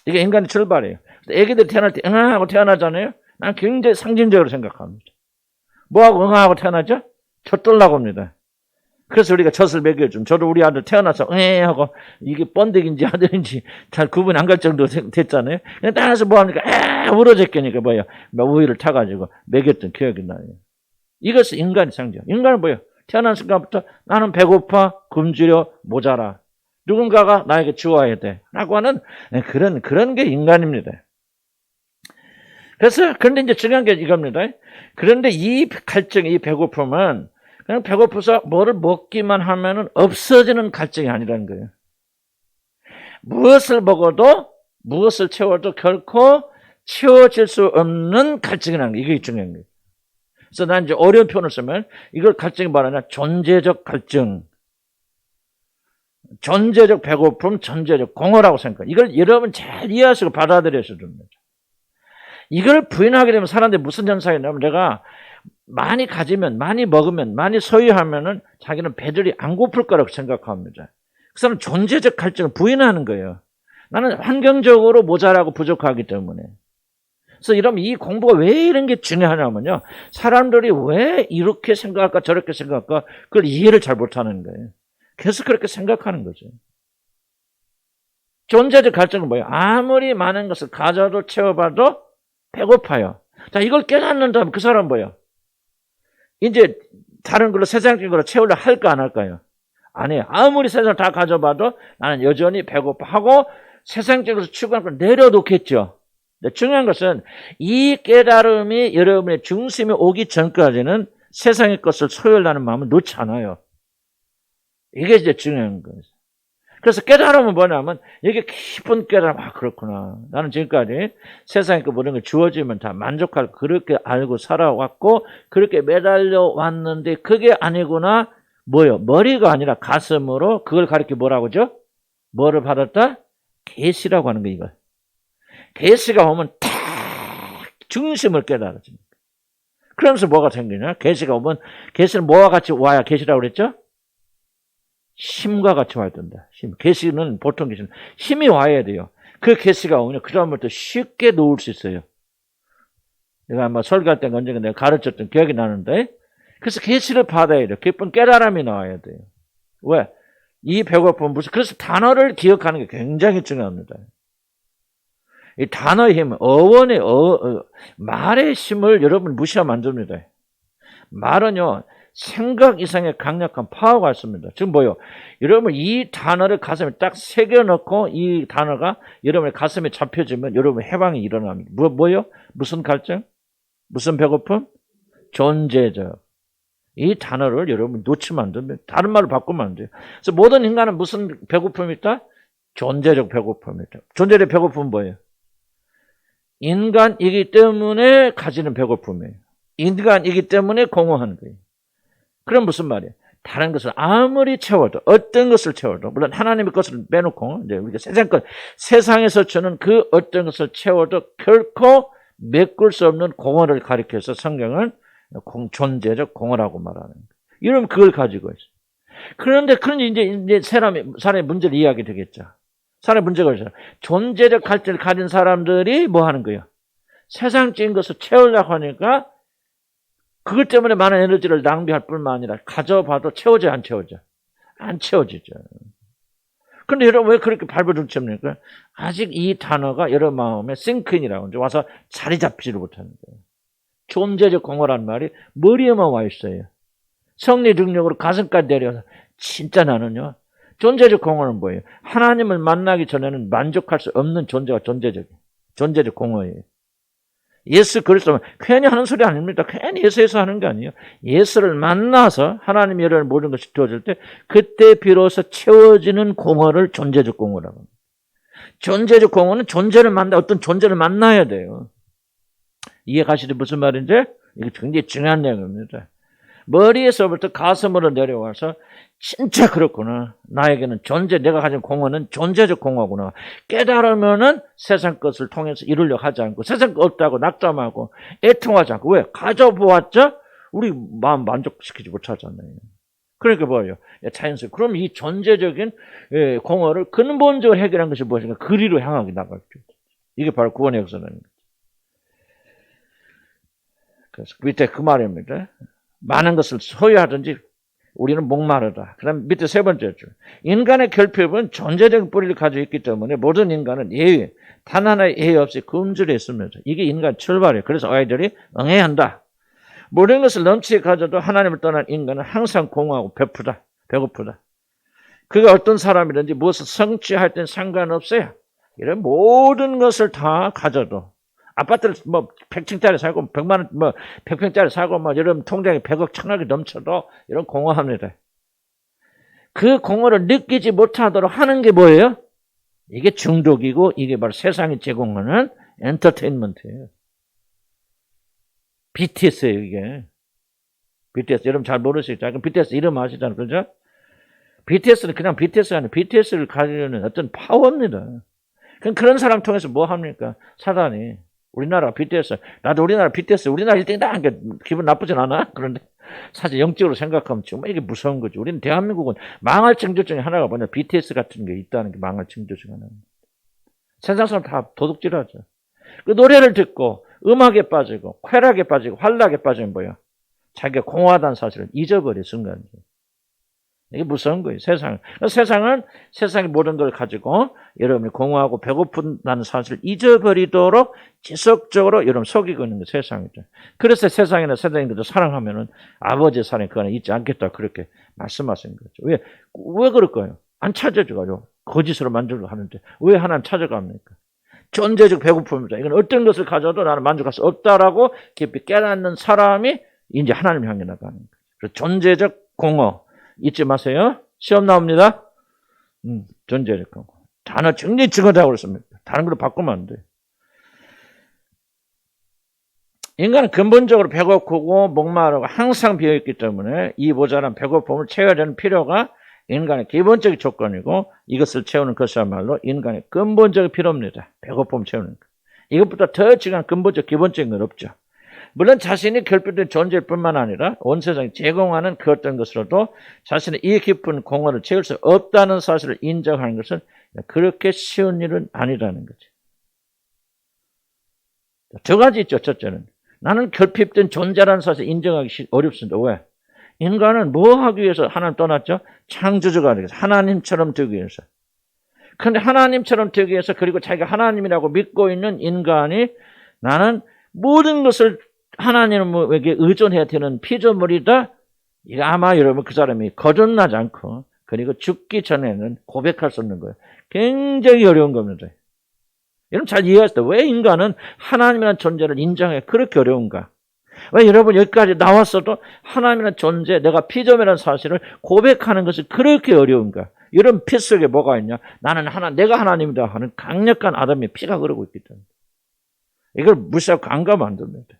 이게 인간의 출발이에요. 애기들이 태어날 때 응하고 태어나잖아요. 난 굉장히 상징적으로 생각합니다. 뭐하고 응하고 태어나죠? 젖 떨라고 합니다. 그래서 우리가 젖을 먹여주면, 저도 우리 아들 태어나서 하고 이게 번데기인지 아들인지 잘 구분이 안 갈 정도 됐잖아요. 그냥 따라서 뭐합니까? 울어졌겠니까 뭐예요? 우유를 타가지고 먹였던 기억이 나요. 이것은 인간의 상징. 인간은 뭐예요? 태어난 순간부터 나는 배고파, 굶주려, 모자라. 누군가가 나에게 주어야 돼. 라고 하는 그런 게 인간입니다. 그런데 이제 중요한 게 이겁니다. 그런데 이 갈증, 이 배고픔은 그냥 배고파서 뭐를 먹기만 하면은 없어지는 갈증이 아니라는 거예요. 무엇을 먹어도, 무엇을 채워도 결코 채워질 수 없는 갈증이라는 거. 이게 중요한 거예요. 그래서 난 이제 어려운 표현을 쓰면 이걸 갈증이 말하냐? 존재적 갈증. 존재적 배고픔, 존재적 공허라고 생각해요. 이걸 여러분 잘 이해하시고 받아들여야 됩니다. 이걸 부인하게 되면 사람들이 무슨 현상이 나면 내가 많이 가지면, 많이 먹으면, 많이 소유하면은 자기는 배들이 안 고플 거라고 생각합니다. 그 사람은 존재적 갈증을 부인하는 거예요. 나는 환경적으로 모자라고 부족하기 때문에. 그래서 이러면 이 공부가 왜 이런 게 중요하냐면요. 사람들이 왜 이렇게 생각할까 저렇게 생각할까 그걸 이해를 잘 못하는 거예요. 계속 그렇게 생각하는 거죠. 존재적 갈증은 뭐예요? 아무리 많은 것을 가져도 채워봐도 배고파요. 자, 이걸 깨닫는다면 그 사람은 뭐예요? 이제 다른 걸로 세상적인 걸로 채우려 할까 안 할까요? 안 해요. 아무리 세상을 다 가져봐도 나는 여전히 배고파 하고 세상적으로 추구하는 걸 내려놓겠죠. 중요한 것은 이 깨달음이 여러분의 중심에 오기 전까지는 세상의 것을 소유하려는 마음을 놓지 않아요. 이게 이제 중요한 거예요. 그래서 깨달음은 뭐냐면 이게 깊은 깨달음, 그렇구나. 나는 지금까지 세상의 그 모든 걸 주어지면 다 만족할 그렇게 알고 살아왔고 그렇게 매달려 왔는데 그게 아니구나. 뭐요? 머리가 아니라 가슴으로 그걸 가리켜 뭐라고 하죠? 뭐를 받았다? 계시라고 하는 거 이걸. 계시가 오면 딱 중심을 깨달아집니다. 그러면서 뭐가 생기냐? 계시가 오면, 계시는 뭐와 같이 와야 계시라고 그랬죠? 힘과 같이 와야 된다. 힘. 계시는 보통 계시는 힘이 와야 돼요. 그 계시가 오면 그 다음부터 쉽게 놓을 수 있어요. 내가 아마 설교할 때 언젠가 내가 가르쳤던 기억이 나는데, 그래서 계시를 받아야 돼요. 기쁜 깨달음이 나와야 돼요. 왜? 이 배고픔 무슨, 그래서 단어를 기억하는 게 굉장히 중요합니다. 이 단어의 힘, 어원의, 말의 힘을 여러분 무시하면 안 됩니다. 말은요, 생각 이상의 강력한 파워가 있습니다. 지금 뭐요? 여러분 이 단어를 가슴에 딱 새겨넣고 이 단어가 여러분의 가슴에 잡혀지면 여러분 해방이 일어납니다. 뭐요? 무슨 갈증? 무슨 배고픔? 존재적. 이 단어를 여러분 놓치면 안 됩니다. 다른 말로 바꾸면 안 돼요. 그래서 모든 인간은 무슨 배고픔이 있다? 존재적 배고픔이 있다. 존재적 배고픔은 뭐예요? 인간이기 때문에 가지는 배고픔이에요. 인간이기 때문에 공허하는 거예요. 그럼 무슨 말이에요? 다른 것을 아무리 채워도, 어떤 것을 채워도, 물론 하나님의 것을 빼놓고, 이제 우리가 세상에서 주는 그 어떤 것을 채워도 결코 메꿀 수 없는 공허를 가리켜서 성경은 존재적 공허라고 말하는 거예요. 이러면 그걸 가지고 있어요. 그런데 이제 사람의 문제를 이해하게 되겠죠. 사람의 문제가 있어요. 존재적 갈증을 가진 사람들이 뭐 하는 거예요? 세상적인 것을 채우려고 하니까 그것 때문에 많은 에너지를 낭비할 뿐만 아니라 가져봐도 채워져 안 채워져? 안 채워지죠. 그런데 여러분 왜 그렇게 발버둥 칩니까? 아직 이 단어가 여러분 마음에 싱크인이라고 이제 와서 자리 잡지를 못하는 거예요. 존재적 공허라는 말이 머리에만 와 있어요. 성리 능력으로 가슴까지 내려서 진짜 나는요. 존재적 공허는 뭐예요? 하나님을 만나기 전에는 만족할 수 없는 존재가 존재적 공허예요. 예수 그리스도 괜히 하는 소리 아닙니다. 괜히 예수에서 하는 게 아니에요. 예수를 만나서 하나님이 여러분 모든 것이 주어질 때 그때 비로소 채워지는 공허를 존재적 공허라고 합니다. 존재적 공허는 어떤 존재를 만나야 돼요. 이해 가시죠? 무슨 말인지? 이게 굉장히 중요한 내용입니다. 머리에서부터 가슴으로 내려와서 진짜 그렇구나. 나에게는 내가 가진 공허는 존재적 공허구나. 깨달으면은 세상 것을 통해서 이루려고 하지 않고 세상 것 없다고 낙담하고 애통하지 않고 왜? 가져보았자 우리 마음 만족시키지 못하잖아요. 그러니까 뭐예요? 자연스럽게. 그럼 이 존재적인 공허를 근본적으로 해결한 것이 무엇인가? 그리로 향하게 나갈 줄. 이게 바로 구원의 역사라는 거죠. 그래서 밑에 그 말입니다. 많은 것을 소유하든지 우리는 목마르다. 그 다음 밑에 세 번째 줄. 인간의 결핍은 존재적 뿌리를 가지고 있기 때문에 모든 인간은 단 하나의 예외 없이 굶주려 있습니다. 이게 인간 출발이에요. 그래서 아이들이 응해야 한다. 모든 것을 넘치게 가져도 하나님을 떠난 인간은 항상 공허하고 배고프다. 그가 어떤 사람이든지 무엇을 성취할 땐 상관없어요. 이런 모든 것을 다 가져도 아파트를 100층짜리 살고 100만 원 100평짜리 살고 여러분 통장에 100억 1000억이 넘쳐도 이런 공허합니다. 그 공허를 느끼지 못하도록 하는 게 뭐예요? 이게 중독이고 이게 바로 세상이 제공하는 엔터테인먼트예요. BTS예요, 이게. BTS 여러분 잘 모르시죠? BTS 이름 아시잖아요. 그죠? BTS는 그냥 BTS가 아니라 BTS를 가지려는 어떤 파워입니다. 그런 사람 통해서 뭐 합니까? 사단이. 우리나라 BTS, 나도 우리나라 BTS, 우리나라 1등이다! 그러니까 기분 나쁘진 않아? 그런데 사실 영적으로 생각하면 정말 이게 무서운 거지. 우리는 대한민국은 망할 징조 중에 하나가 뭐냐? BTS 같은 게 있다는 게 망할 징조 중에 하나입니다. 세상 사람 다 도둑질하죠. 그 노래를 듣고 음악에 빠지고 쾌락에 빠지고 환락에 빠지면 뭐야? 자기가 공허하다는 사실을 잊어버린 순간이죠. 이게 무서운 거예요, 세상은. 세상은 세상의 모든 걸 가지고 여러분이 공허하고 배고픈다는 사실을 잊어버리도록 지속적으로 여러분 속이고 있는 게 세상이죠. 그래서 세상이나 세상인들도 사랑하면은 아버지의 사랑이 그 안에 있지 않겠다. 그렇게 말씀하신 거죠. 왜 그럴까요? 안 찾아줘가지고 거짓으로 만들려고 하는데 왜 하나님 찾아갑니까? 존재적 배고픔이다. 이건 어떤 것을 가져도 나는 만족할 수 없다라고 깊이 깨닫는 사람이 이제 하나님 향해 나가는 거죠. 그래서 존재적 공허. 잊지 마세요. 시험 나옵니다. 존재적 공허. 단어 정리 증거다고 그랬습니다. 다른 걸로 바꾸면 안 돼요. 인간은 근본적으로 배고프고 목마르고 항상 비어있기 때문에 이 모자란 배고픔을 채워야 되는 필요가 인간의 기본적인 조건이고 이것을 채우는 것이야말로 인간의 근본적인 필요입니다. 배고픔을 채우는 것. 이것보다 더 중요한 근본적 기본적인 건 없죠. 물론 자신이 결핍된 존재일 뿐만 아니라 온 세상이 제공하는 그 어떤 것으로도 자신의 이 깊은 공허를 채울 수 없다는 사실을 인정하는 것은 그렇게 쉬운 일은 아니라는 거죠. 두 가지 있죠. 첫째는 나는 결핍된 존재라는 사실을 인정하기 어렵습니다. 왜? 인간은 뭐 하기 위해서 하나님 떠났죠? 창조주가 되기 위해서, 하나님처럼 되기 위해서. 그런데 하나님처럼 되기 위해서, 그리고 자기가 하나님이라고 믿고 있는 인간이 나는 모든 것을 하나님에게 의존해야 되는 피조물이다. 이거 아마 여러분 그 사람이 거듭나지 않고 그리고 죽기 전에는 고백할 수 없는 거예요. 굉장히 어려운 겁니다. 여러분 잘 이해하시죠? 왜 인간은 하나님이라는 존재를 인정해 그렇게 어려운가? 왜 여러분 여기까지 나왔어도 하나님이라는 존재, 내가 피조물이라는 사실을 고백하는 것이 그렇게 어려운가? 여러분 피 속에 뭐가 있냐? 내가 하나님이다 하는 강력한 아담의 피가 흐르고 있기 때문에. 이걸 무시하고 간과하면 안 됩니다.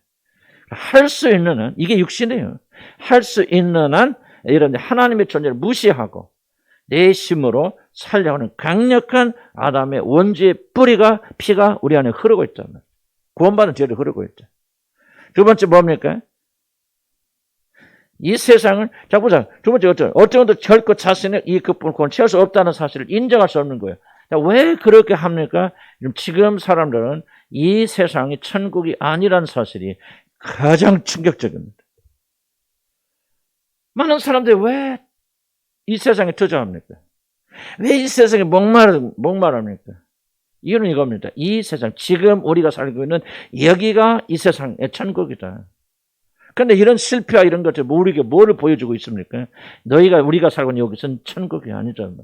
할 수 있는 한, 이게 육신이에요. 할 수 있는 한, 이런 하나님의 존재를 무시하고 내 힘으로 살려는 강력한 아담의 원죄의 피가 우리 안에 흐르고 있다는 거예요. 구원받은 죄를 흐르고 있죠. 두 번째 뭡니까? 이 세상을, 자 보자. 두 번째 어떤 것도 결코 자신의 이 극복을 채울 수 없다는 사실을 인정할 수 없는 거예요. 자, 왜 그렇게 합니까? 지금 사람들은 이 세상이 천국이 아니라는 사실이 가장 충격적입니다. 많은 사람들이 왜 이 세상에 투자합니까? 왜 이 세상에 목마릅니까? 이유는 이겁니다. 이 세상, 지금 우리가 살고 있는 여기가 이 세상의 천국이다. 그런데 이런 실패와 이런 것들 우리에게 뭐를 보여주고 있습니까? 우리가 살고 있는 여기서는 천국이 아니잖아요.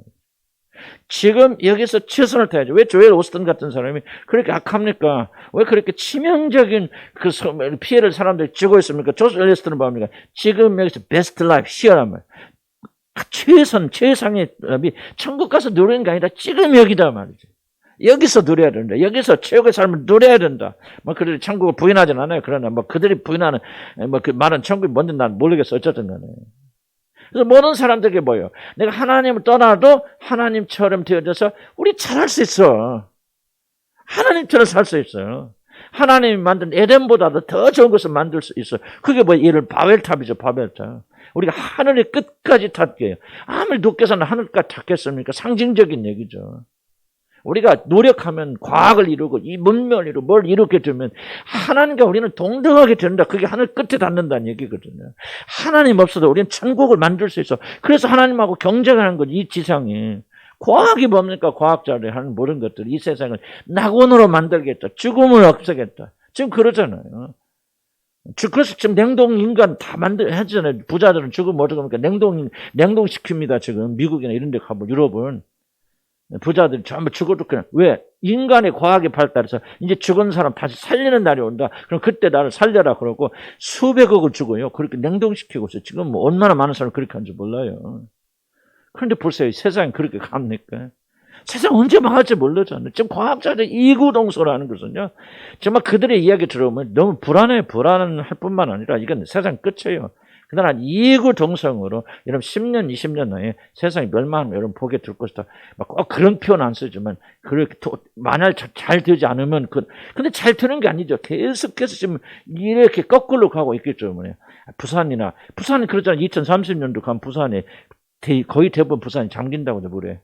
지금 여기서 최선을 다해야죠. 왜 조엘 오스틴 같은 사람이 그렇게 악합니까? 왜 그렇게 치명적인 그 피해를 사람들이 주고 있습니까? 조엘 오스틴은 뭡니까? 지금 여기서 베스트 라이프 시어란 말이에요. 최상의 답이 천국 가서 누리는 게 아니라 지금 여기다 말이죠. 여기서 누려야 된다. 여기서 최고의 삶을 누려야 된다. 그들이 천국을 부인하진 않아요. 그러나 그들이 부인하는 그 말은 천국이 뭔지 난 모르겠어. 어쨌든 간에. 그래서 모든 사람들에게 뭐예요? 내가 하나님을 떠나도 하나님처럼 되어져서 우리 잘할 수 있어. 하나님처럼 살 수 있어요. 하나님이 만든 에덴보다도 더 좋은 것을 만들 수 있어요. 그게 예를 바벨탑이죠. 바벨탑. 우리가 하늘의 끝까지 탔게요. 아무리 높게서는 하늘까지 탔겠습니까? 상징적인 얘기죠. 우리가 노력하면 과학을 이루고 이 문명을 이루고 뭘 이루게 되면 하나님과 우리는 동등하게 된다. 그게 하늘 끝에 닿는다는 얘기거든요. 하나님 없어도 우리는 천국을 만들 수 있어. 그래서 하나님하고 경쟁하는 거지, 이 지상이. 과학이 뭡니까? 과학자들이 하는 모든 것들, 이 세상을 낙원으로 만들겠다. 죽음을 없애겠다. 지금 그러잖아요. 그래서 지금 냉동 인간 다 하잖아요. 부자들은 죽으면 어떡합니까? 냉동시킵니다. 지금 미국이나 이런 데 가면 유럽은. 부자들이 전부 죽어도 그냥. 왜? 인간의 과학이 발달해서 이제 죽은 사람 다시 살리는 날이 온다. 그럼 그때 나를 살려라 그러고 수백억을 주고요. 그렇게 냉동시키고 있어요. 지금 얼마나 많은 사람이 그렇게 하는지 몰라요. 그런데 보세요. 세상이 그렇게 갑니까? 세상 언제 망할지 모르잖아요. 지금 과학자들 이구동성을 것은요. 정말 그들의 이야기 들어보면 너무 불안할 뿐만 아니라 이건 세상 끝이에요. 그러나 이구동성으로 여러분 10년, 20년 후에 세상이 멸망하면 여러분 보게 될 것이다. 꼭 그런 표현 안 쓰지만 그렇게 만약 잘 되지 않으면 근데 잘 되는 게 아니죠. 계속해서 지금 이렇게 거꾸로 가고 있기 때문에 부산이 그러잖아요. 2030년도 가면 부산에 거의 대부분 부산이 잠긴다고 그래.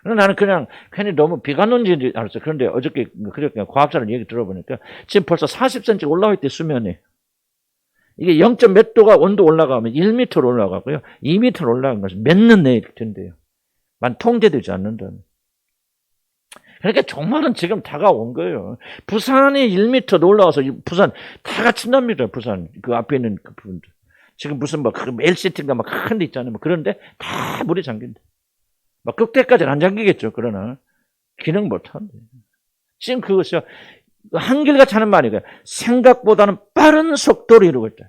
나는 그냥 괜히 너무 비관론지인 줄 알았어요. 그런데 어저께 그렇게 과학자들 얘기 들어보니까 지금 벌써 40cm 올라와 있대, 수면이. 이게 0. 몇 도가 온도 올라가면 1m로 올라가고요. 2m로 올라간 것은 몇 년 내에 된대요. 통제되지 않는다는. 그러니까 종말은 지금 다가온 거예요. 부산이 1m 올라와서 부산 다 갇힌답니다. 부산 그 앞에 있는 그 부분들. 지금 무슨 LCT인가 큰 데 있잖아요. 그런데 다 물이 잠긴다. 끝까지는 안 잠기겠죠. 그러나 기능 못한대. 지금 그것이 한결같이 하는 말이에요. 생각보다는 빠른 속도로 이루고 있다.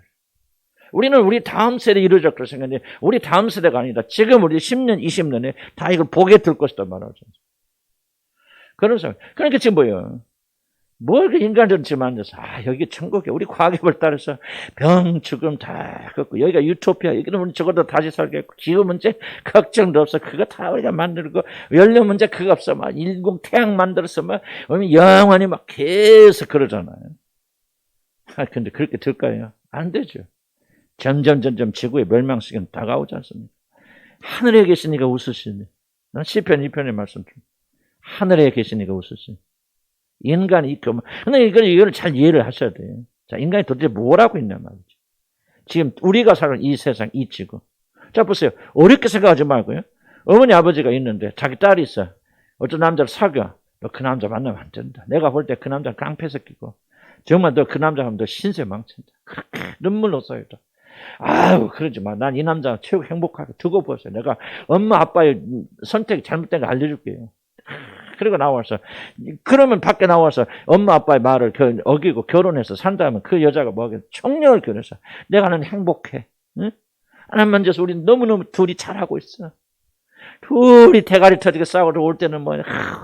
우리는 우리 다음 세대에 이루어질 거라 생각하는데 우리 다음 세대가 아니다. 지금 우리 10년, 20년에 다 이걸 보게 될 것이다 말하죠. 그래서 그러니까 지금 뭐예요? 뭘 그 인간들은 지금 앉아서, 여기 천국이야. 우리 과학을 따라서 병, 죽음 다 걷고, 여기가 유토피아. 여기는 우리 적어도 다시 살겠고, 기후 문제 걱정도 없어. 그거 다 우리가 만들고, 연료 문제 그거 없어. 막, 인공 태양 만들어서 막, 영원히 막 계속 그러잖아요. 근데 그렇게 될까요? 안 되죠. 점점 지구의 멸망 시기는 다가오지 않습니까? 하늘에 계시니까 웃으시니. 난 시편 2편의 말씀 중. 하늘에 계시니까 웃으시니. 인간이 있고, 근데 이걸 잘 이해를 하셔야 돼요. 자, 인간이 도대체 뭘 하고 있냐 말이죠. 지금 우리가 사는 이 세상, 이 지구. 자, 보세요. 어렵게 생각하지 말고요. 어머니, 아버지가 있는데 자기 딸이 있어. 어떤 남자를 사귀어. 너 그 남자 만나면 안 된다. 내가 볼 때 그 남자는 깡패 새끼고. 정말 너 그 남자 하면 너 신세 망친다. 그렇게 눈물로 써야다. 그러지 마. 난 이 남자가 최고 행복하게 두고 보세요. 내가 엄마, 아빠의 선택이 잘못된 거 알려줄게요. 그리고 나와서, 그러면 밖에 나와서 엄마, 아빠의 말을 어기고 결혼해서 산다면 그 여자가 뭐하겠어? 청년을 결혼해서. 내가는 행복해. 응? 하나님 만져서 우리 너무너무 둘이 잘하고 있어. 둘이 대가리 터지게 싸우러 올 때는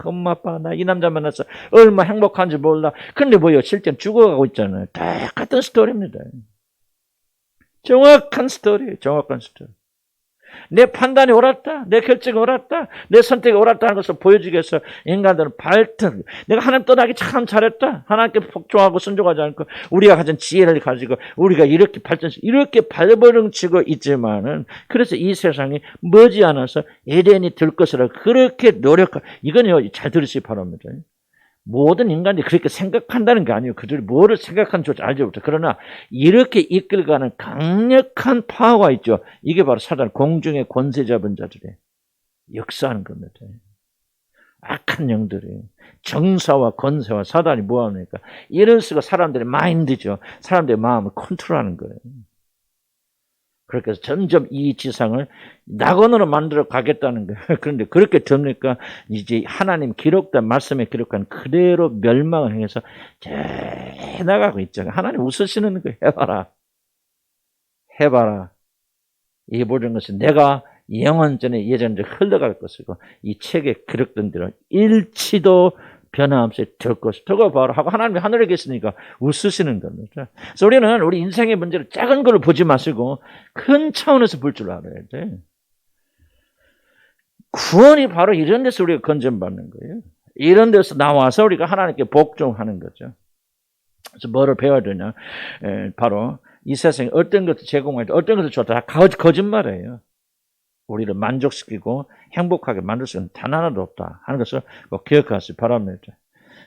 엄마, 아빠, 나 이 남자 만나서 얼마 행복한지 몰라. 근데 뭐요? 실제는 죽어가고 있잖아요. 똑같은 스토리입니다. 정확한 스토리. 내 판단이 옳았다. 내 결정이 옳았다. 내 선택이 옳았다는 것을 보여주기 위해서 인간들은 발전. 내가 하나님 떠나기 참 잘했다. 하나님께 복종하고 순종하지 않고 우리가 가진 지혜를 가지고 우리가 이렇게 이렇게 발버둥치고 있지만은 그래서 이 세상이 머지않아서 에덴이 될 것이라 그렇게 노력하고 이건 잘 들으시기 바랍니다. 모든 인간들이 그렇게 생각한다는 게 아니에요. 그들이 뭐를 생각하는지 알지 못해. 그러나 이렇게 이끌어가는 강력한 파워가 있죠. 이게 바로 사단, 공중의 권세 잡은 자들이 역사하는 겁니다. 악한 영들이 정사와 권세와 사단이 뭐합니까? 이런 식으로 사람들의 마인드죠. 사람들의 마음을 컨트롤하는 거예요. 그렇게 해서 점점 이 지상을 낙원으로 만들어 가겠다는 거예요. 그런데 그렇게 됩니까? 이제 하나님 기록된 말씀에 기록한 그대로 멸망을 향해서 나가고 있죠. 하나님 웃으시는 거예요. 해봐라. 이 모든 것이 내가 영원전에 예전에 흘러갈 것이고 이 책에 기록된 대로 일치도 변함없이 될 것이 저거 바로 하고 하나님이 하늘에 계시니까 웃으시는 겁니다. 그래서 우리는 우리 인생의 문제를 작은 걸로 보지 마시고 큰 차원에서 볼 줄 알아야 돼. 구원이 바로 이런 데서 우리가 건전받는 거예요. 이런 데서 나와서 우리가 하나님께 복종하는 거죠. 그래서 뭐를 배워야 되냐? 바로 이 세상에 어떤 것도 제공할 때 어떤 것도 좋다. 다 거짓말이에요. 우리를 만족시키고 행복하게 만들 수 있는 단 하나도 없다 하는 것을 꼭 기억하시기 바랍니다.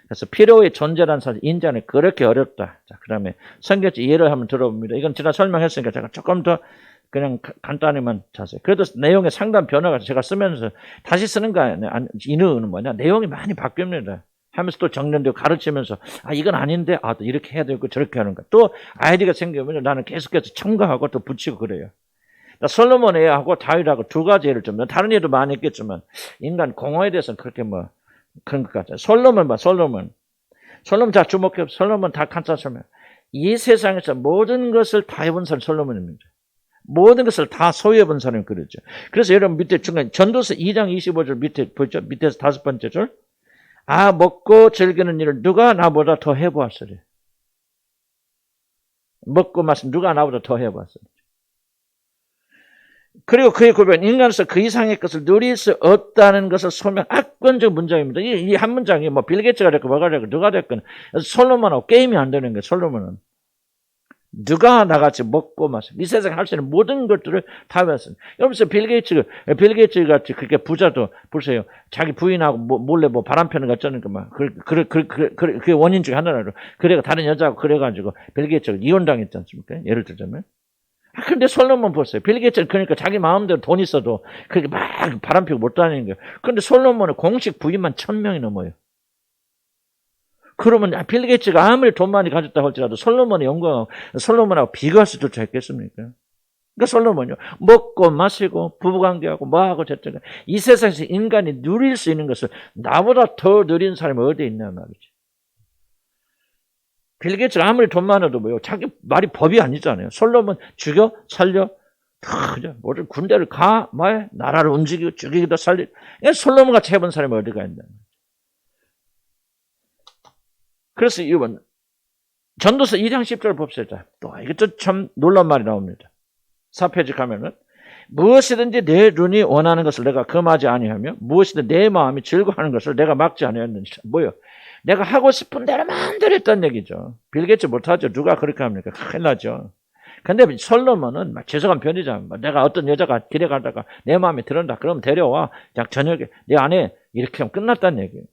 그래서 필요의 존재라는 사실 인자는 그렇게 어렵다. 자, 그 다음에 성경적 예를 한번 들어봅니다. 이건 제가 설명했으니까 제가 조금 더 그냥 간단히만 자세히. 그래도 내용에 상당한 변화가 제가 쓰면서 다시 쓰는 거 아니에요. 인어는 뭐냐? 내용이 많이 바뀝니다. 하면서 또 정년되고 가르치면서 이건 아닌데 또 이렇게 해야 되고 저렇게 하는 거. 또 아이디어가 생기면 나는 계속해서 첨가하고 또 붙이고 그래요. 솔로몬 애하고 다윗하고 두 가지 예를 들면 다른 예도 많이 있겠지만 인간 공허에 대해서는 그렇게 그런 것 같아요. 솔로몬 자 주목해. 솔로몬 다 간단히 설명. 이 세상에서 모든 것을 다 해본 사람이 솔로몬입니다. 모든 것을 다 소유해본 사람이 그러죠. 그래서 여러분 밑에 중간 전도서 2장 25절 밑에 보죠. 밑에서 5번째 절. 먹고 즐기는 일을 누가 나보다 더 해보았으리. 먹고 마신 누가 나보다 더 해보았으리. 그리고 그의 고백, 인간으로서 그 이상의 것을 누릴 수 없다는 것을 소명, 압권적 문장입니다. 이 한 문장이 빌 게이츠가 됐고 뭐가 됐고 누가 됐건 솔로몬하고 게임이 안 되는 거예요. 솔로몬은 누가 나같이 먹고 마시고 이 세상에 할 수 있는 모든 것들을 다 배웠습니다. 여러분 빌 게이츠 같이 그렇게 부자도 보세요. 자기 부인하고 몰래 바람 피는 거 있잖아요. 그게 원인 중에 하나로. 그래가 다른 여자하고 그래가지고 빌 게이츠가 이혼당했지 않습니까? 예를 들자면. 근데 솔로몬 보세요. 빌 게이츠는 그러니까 자기 마음대로 돈 있어도 그렇게 막 바람 피고 못 다니는 거예요. 그런데 솔로몬의 공식 부인만 1000명이 넘어요. 그러면 빌 게이츠가 아무리 돈 많이 가졌다 할지라도 솔로몬의 영광하고 솔로몬하고 비교할 수조차 있겠습니까? 그러니까 솔로몬이요. 먹고 마시고 부부관계하고 뭐하고 저쩌고 이 세상에서 인간이 누릴 수 있는 것을 나보다 더 누린 사람이 어디에 있냐 말이지. 빌 게이츠가 아무리 돈 많아도 자기 말이 법이 아니잖아요. 솔로몬 죽여 살려 모든 군대를 나라를 움직이고 죽이기도 살리고 솔로몬같이 해본 사람이 어디가 있냐. 그래서 이번 전도서 2장 10절 봅시다. 또 이것도 참 놀라운 말이 나옵니다. 4페이지 가면은 무엇이든지 내 눈이 원하는 것을 내가 금하지 아니하며 무엇이든 내 마음이 즐거워하는 것을 내가 막지 아니하였느니라. 뭐요? 내가 하고 싶은 대로 마음대로 했던 얘기죠. 빌겠지 못하죠. 누가 그렇게 합니까? 큰일 나죠. 근데 솔로몬은 막 죄송한 편이잖아. 내가 어떤 여자가 길에 가다가 내 마음에 들었다. 그러면 데려와. 그냥 저녁에 내 안에 이렇게 하면 끝났다는 얘기예요.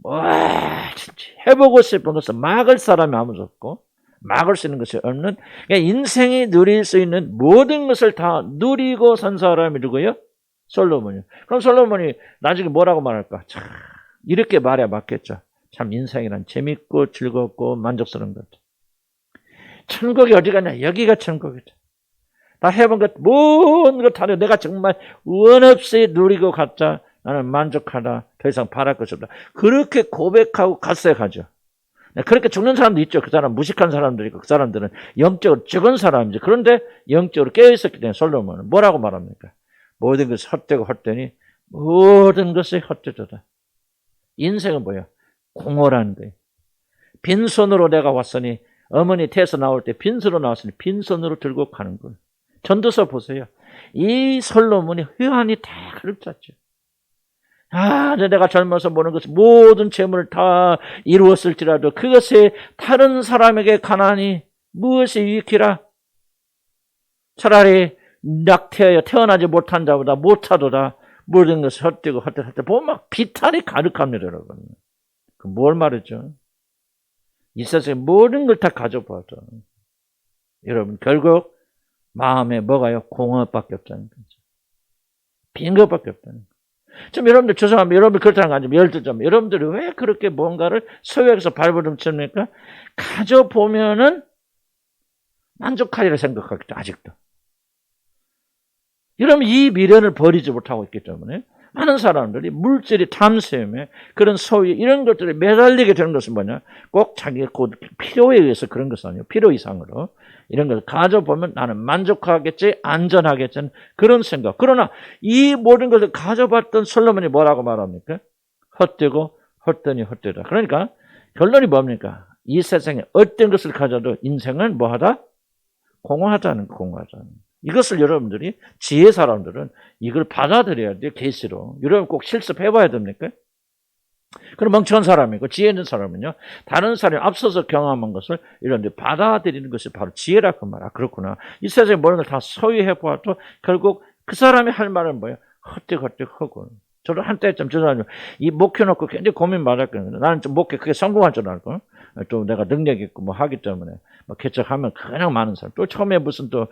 와, 진짜 해보고 싶은 것은 막을 사람이 아무도 없고 막을 수 있는 것이 없는, 그러니까 인생이 누릴 수 있는 모든 것을 다 누리고 산 사람이 누구예요? 솔로몬이요. 그럼 솔로몬이 나중에 뭐라고 말할까? 참 이렇게 말해야 맞겠죠. 참 인생이란 재밌고 즐겁고 만족스러운 것. 천국이 어디 가냐? 여기가 천국이다. 다 해본 것, 모든 것 다 내가 정말 원없이 누리고 갔자. 나는 만족하다. 더 이상 바랄 것이 없다. 그렇게 고백하고 갔어야 가죠. 그렇게 죽는 사람도 있죠. 그 사람 무식한 사람들이 있고 그 사람들은 영적으로 죽은 사람이죠. 그런데 영적으로 깨어있었기 때문에 솔로몬은 뭐라고 말합니까? 모든 것이 헛되고 헛되니 모든 것이 헛되도다. 인생은 뭐예요? 공허라는 거예요. 빈손으로 내가 왔으니 어머니 태에서 나올 때 빈손으로 나왔으니 빈손으로 들고 가는 거예요. 전도서 보세요. 이 솔로몬이 회한이 다 가득 찼죠. 내가 젊어서 보는 것은 모든 재물을 다 이루었을지라도 그것이 다른 사람에게 가난이 무엇이 유익이라? 차라리 낙태하여 태어나지 못한 자보다 못하도다. 모든 것이 헛되고 헛되고 보면 막 비탈이 가득합니다, 여러분. 그 뭘 말이죠? 이 세상에 모든 걸 다 가져봐도 여러분 결국 마음에 뭐가요? 공허밖에 없다는 거죠. 빈 것밖에 없다는 거죠. 좀 여러분들 죄송합니다. 여러분들 그렇다는 거 아니면 예를 들자면 여러분들이 왜 그렇게 뭔가를 소유해서 발버둥 칩니까? 가져보면은 만족하리라 생각하겠죠. 아직도. 여러분 이 미련을 버리지 못하고 있기 때문에 많은 사람들이 물질이 탐심에 그런 소유 이런 것들에 매달리게 되는 것은 뭐냐? 꼭 자기의 필요에 의해서 그런 것은 아니에요. 필요 이상으로 이런 것을 가져보면 나는 만족하겠지, 안전하겠지 그런 생각. 그러나 이 모든 것을 가져봤던 솔로몬이 뭐라고 말합니까? 헛되고 헛되니 헛되다. 그러니까 결론이 뭡니까? 이 세상에 어떤 것을 가져도 인생은 뭐하다? 공허하다는 공허하다는. 이것을 여러분들이 지혜 사람들은 이걸 받아들여야 돼요. 계시로. 여러분 꼭 실습해봐야 됩니까? 그럼 멍청한 사람이고 지혜 있는 사람은요. 다른 사람이 앞서서 경험한 것을 이런데 받아들이는 것이 바로 지혜라고 말이야. 그렇구나. 이 세상에 모든 걸 다 소유해보아도 결국 그 사람이 할 말은 뭐예요? 헛되고 저도 한때쯤 죄송하지만 이 목회 놓고 굉장히 고민 많았거든요. 나는 좀 목회 그게 성공할 줄 알고 또 내가 능력 있고 뭐 하기 때문에 뭐 개척하면 그냥 많은 사람 또 처음에 무슨 또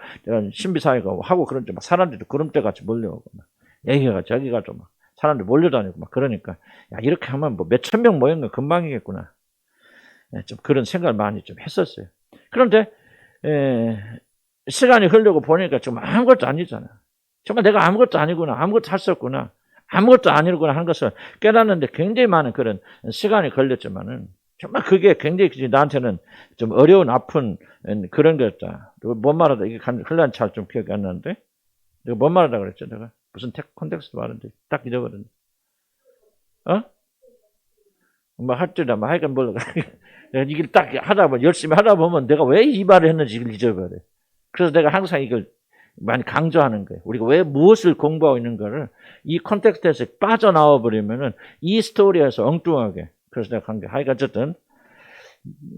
신비사회가 하고 그런데 막 사람들이 구름대 같이 몰려오고 막 얘기가 저기가 좀 막 사람들이 몰려다니고 막 그러니까 야 이렇게 하면 뭐 몇천 명 모이는 건 금방이겠구나. 좀 그런 생각을 많이 좀 했었어요. 그런데 시간이 흐르고 보니까 정말 아무것도 아니잖아. 정말 내가 아무것도 아니구나. 아무것도 할 수 없구나. 아무것도 아니구나 하는 것을 깨닫는데 굉장히 많은 그런 시간이 걸렸지만은 정말 그게 굉장히 나한테는 좀 어려운 아픈 그런 거였다. 뭔 말하다 이게 흘러간 잘 좀 기억이 안 나는데 내가 뭔 말하다 그랬죠? 내가 무슨 콘텍스트 말하는데 딱 잊어버렸네. 뭐 할 줄이야 뭐 하여간 몰라. 이걸 딱 하다 보면 열심히 하다 보면 내가 왜 이 말을 했는지 이걸 잊어버려. 그래서 내가 항상 이걸 많이 강조하는 거예요. 우리가 왜 무엇을 공부하고 있는 거를 이 콘텍스트에서 빠져나와 버리면은 이 스토리에서 엉뚱하게. 그래서 내가 한 게 하여간 어쨌든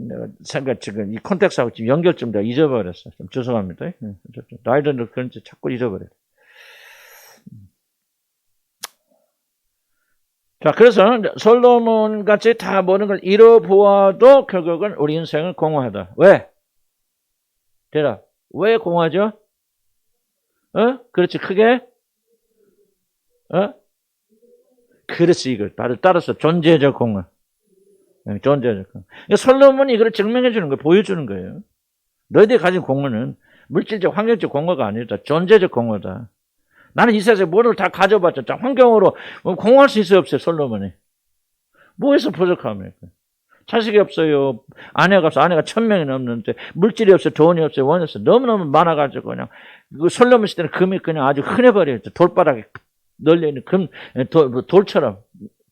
내가 생각 지금 이 콘텍스트하고 지금 연결 좀 내가 잊어버렸어. 좀 죄송합니다. 어쨌든 나이들도 그런지 자꾸 잊어버려. 자, 그래서 솔로몬 같이 다 모든 걸 잃어보아도 결국은 우리 인생은 공허하다. 왜? 대답. 왜 공허하죠? 그렇지, 크게? 그렇지, 이걸. 따라서 존재적 공허. 존재적 공허. 솔로몬이 이걸 증명해 주는 거예요. 보여주는 거예요. 너희들이 가진 공허는 물질적, 환경적 공허가 아니다. 존재적 공허다. 나는 이 세상에 뭐를 다 가져봤죠. 환경으로 공허할 수 있어요, 없어요, 솔로몬이? 뭐에서 부족합니까? 자식이 없어요. 아내가 없어. 아내가 1000명이 넘는데 물질이 없어요. 돈이 없어요. 원이 없어요. 너무너무 많아가지고 그냥 그 솔로몬 시대는 금이 그냥 아주 흔해버려요. 돌바닥에 널려있는 금, 돌처럼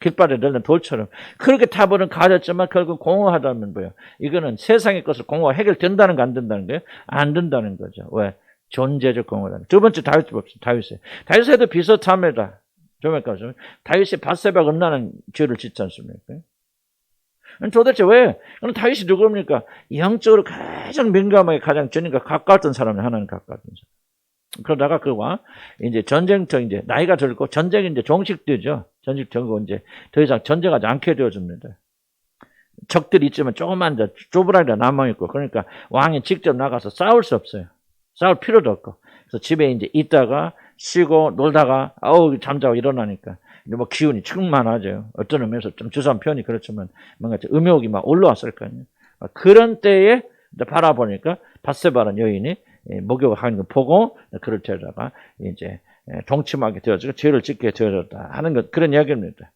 길바닥에 널린 돌처럼 그렇게 타버린 가졌지만 결국 공허하다면 뭐예요? 이거는 세상의 것을 공허가 해결된다는 거 안 된다는 거예요? 안 된다는 거죠. 왜? 존재적 공허라는. 두 번째 다윗 봅시다. 다윗에도 비슷합니다. 다윗이 밧세바가 음란한 죄를 짓지 않습니까? 도대체 왜? 그럼 다윗이 누굽니까? 영적으로 가장 민감하게 가장 주님과 가까웠던 사람이 하나님 가까웠던 사람. 그러다가 그와 이제 전쟁터 이제 나이가 들고 전쟁이 이제 종식되죠. 전쟁터고 이제 더 이상 전쟁하지 않게 되어집니다. 적들이 있지만 조금만 더 쪼부라기가 남아있고 그러니까 왕이 직접 나가서 싸울 수 없어요. 싸울 필요도 없고. 그래서 집에 이제 있다가 쉬고 놀다가 잠자고 일어나니까 뭐 기운이 충만하죠. 어떤 의미에서 좀 주사한 표현이 그렇지만 뭔가 음욕이 막 올라왔을 거 아니에요. 그런 때에 바라보니까 밧세바라는 여인이 목욕을 하는 거 보고 그럴 때다가 이제 동침하게 되어지고 죄를 짓게 되어졌다 하는 것 그런 이야기입니다.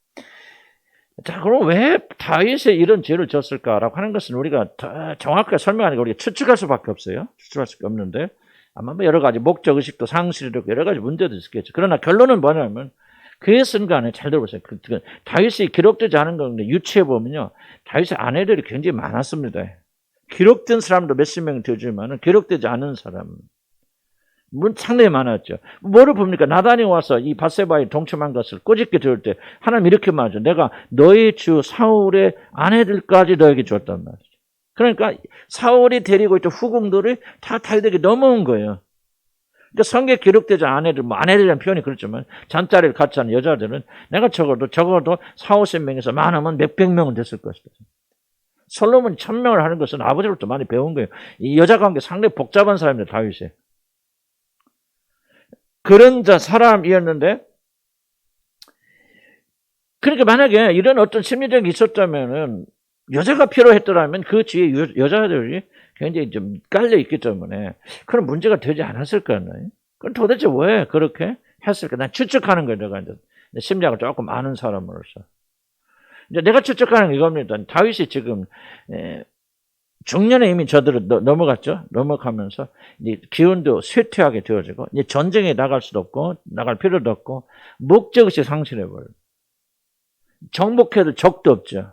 자, 그럼 왜 다윗이 이런 죄를 졌을까라고 하는 것은 우리가 더 정확하게 설명하니까 우리가 추측할 수밖에 없어요. 추측할 수가 없는데 아마 뭐 여러 가지 목적 의식도 상실이고 여러 가지 문제도 있겠죠. 그러나 결론은 뭐냐면 그 순간에 잘 들어보세요. 다윗이 기록되지 않은 건데 유추해 보면요, 다윗의 아내들이 굉장히 많았습니다. 기록된 사람도 몇십 명 되지만 기록되지 않은 사람 상당히 많았죠. 뭐를 봅니까? 나단이 와서 이 밧세바에 동침한 것을 꼬집게 들을 때 하나님 이렇게 말하죠. 내가 너의 주 사울의 아내들까지 너에게 줬단 말이죠. 그러니까 사울이 데리고 있던 후궁들이 다 다윗에게 넘어온 거예요. 그러니까 성경에 기록되지 않은 아내들, 뭐 아내들이라는 표현이 그렇지만 잔자리를 같이 하는 여자들은 내가 적어도 40-50명에서 많으면 몇백 명은 됐을 것이다. 솔로몬이 1000명을 하는 것은 아버지로부터 많이 배운 거예요. 이 여자 관계 상당히 복잡한 사람입니다. 다윗이. 그런 사람이었는데 그러니까 만약에 이런 어떤 심리적이 있었다면은 여자가 필요했더라면 그 뒤에 여자들이 굉장히 좀 깔려 있기 때문에 그런 문제가 되지 않았을 거예요. 그럼 도대체 왜 그렇게 했을까? 난 추측하는 거예요. 내가 이제 심리학을 조금 아는 사람으로서. 이제 내가 추측하는 게 이겁니다. 다윗이 지금 중년에 이미 저들을 넘어갔죠. 넘어가면서 이제 기운도 쇠퇴하게 되어지고 이제 전쟁에 나갈 수도 없고 나갈 필요도 없고 목적의식 상실해버려요. 정복해도 적도 없죠.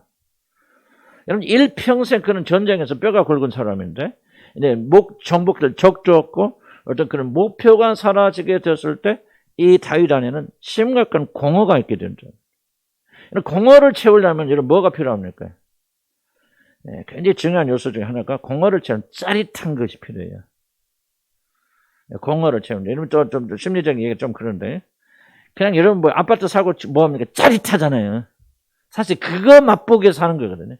여러분 일평생 그런 전쟁에서 뼈가 굵은 사람인데 이제 정복될 적도 없고 어떤 그런 목표가 사라지게 됐을 때 이 다윗 안에는 심각한 공허가 있게 된다. 공허를 채우려면 여러분 뭐가 필요합니까? 굉장히 중요한 요소 중에 하나가 공허를 채우는 짜릿한 것이 필요해요. 공허를 채우는. 여러분 좀 심리적인 얘기가 좀 그런데 그냥 여러분 뭐 아파트 사고 뭐 합니까? 짜릿하잖아요. 사실 그거 맛보게 사는 거거든요.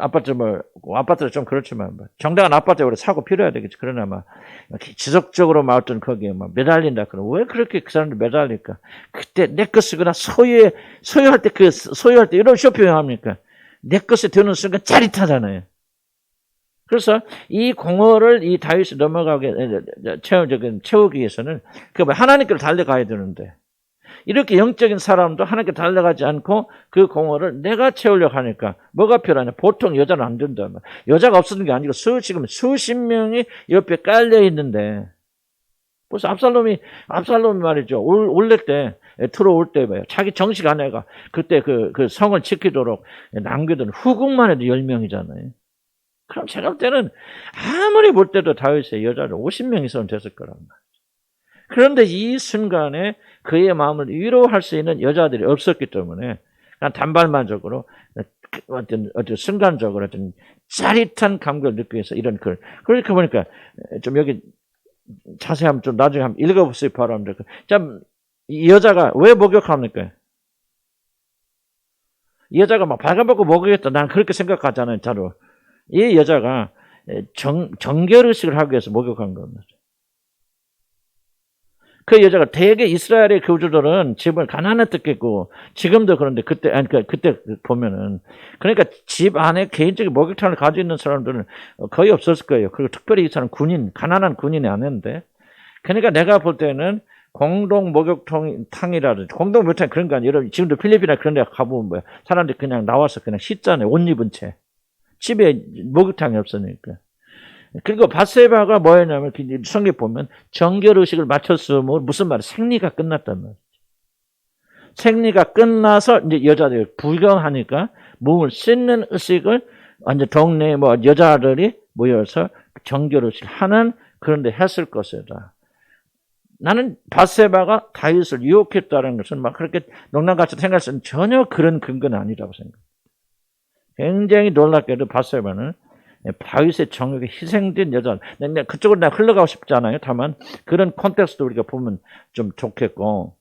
아파트는 좀 그렇지만 정당한 아파트에 우리 사고 필요해야 되겠지. 그러나 지속적으로 어떤 거기에 매달린다. 그럼 왜 그렇게 그 사람들 매달릴까? 그때 내 것이거나 소유할 때 이런 쇼핑을 합니까? 내 것이 되는 순간 짜릿하잖아요. 그래서 이 공허를 이 다윗이 넘어가게 채우기 위해서는 하나님께로 달려가야 되는데 이렇게 영적인 사람도 하나님께 달려가지 않고 그 공허를 내가 채우려고 하니까 뭐가 필요하냐? 보통 여자는 안 된다. 여자가 없어진 게 아니고 지금 수십 명이 옆에 깔려 있는데 벌써 압살롬이 말이죠. 올래 때 들어올 때 봐요. 자기 정식 아내가 그때 그 성을 지키도록 남겨둔 후궁만 해도 10명이잖아요. 그럼 제가 볼 때는 아무리 볼 때도 다윗의 여자를 50명 이상은 됐을 거란 말이에요. 그런데 이 순간에 그의 마음을 위로할 수 있는 여자들이 없었기 때문에 그냥 단발만적으로 어떤 순간적으로 어떤 짜릿한 감격을 느끼기 위해서 이런 글. 그러니까 보니까 좀 여기 자세히 한번 좀 나중에 한번 읽어보세요. 바랍니다. 참, 이 여자가 왜 목욕합니까? 이 여자가 발가벗고 목욕했다. 난 그렇게 생각하잖아요. 자로. 이 여자가 정결의식을 하기 위해서 목욕한 겁니다. 그 여자가 대개 이스라엘의 교주들은 집을 가난했겠고 지금도 그런데 그때 보면은 그러니까 집 안에 개인적인 목욕탕을 가지고 있는 사람들은 거의 없었을 거예요. 그리고 특별히 이 사람 가난한 군인이 아닌데 그러니까 내가 볼 때는 공동 목욕탕이라든지 공동 목욕탕 그런 거 아니에요. 여러분 지금도 필리핀이나 그런 데 가보면 사람들이 그냥 나와서 그냥 씻잖아요. 옷 입은 채. 집에 목욕탕이 없으니까. 그리고 밧세바가 뭐였냐면 성경 보면 정결의식을 마쳤으면 무슨 말이에요? 생리가 끝났단 말이죠. 생리가 끝나서 이제 여자들이 불경하니까 몸을 씻는 의식을 완전 동네 뭐 여자들이 모여서 정결을 하는 그런 데 했을 것이다. 나는 밧세바가 다윗을 유혹했다는 것은 막 그렇게 농담같이 생각해서는 전혀 그런 근거는 아니라고 생각합니다. 굉장히 놀랍게도 밧세바는 다윗의 정욕에 희생된 여자. 그쪽으로 내가 흘러가고 싶지 않아요. 다만 그런 콘텍스트 우리가 보면 좀 좋겠고.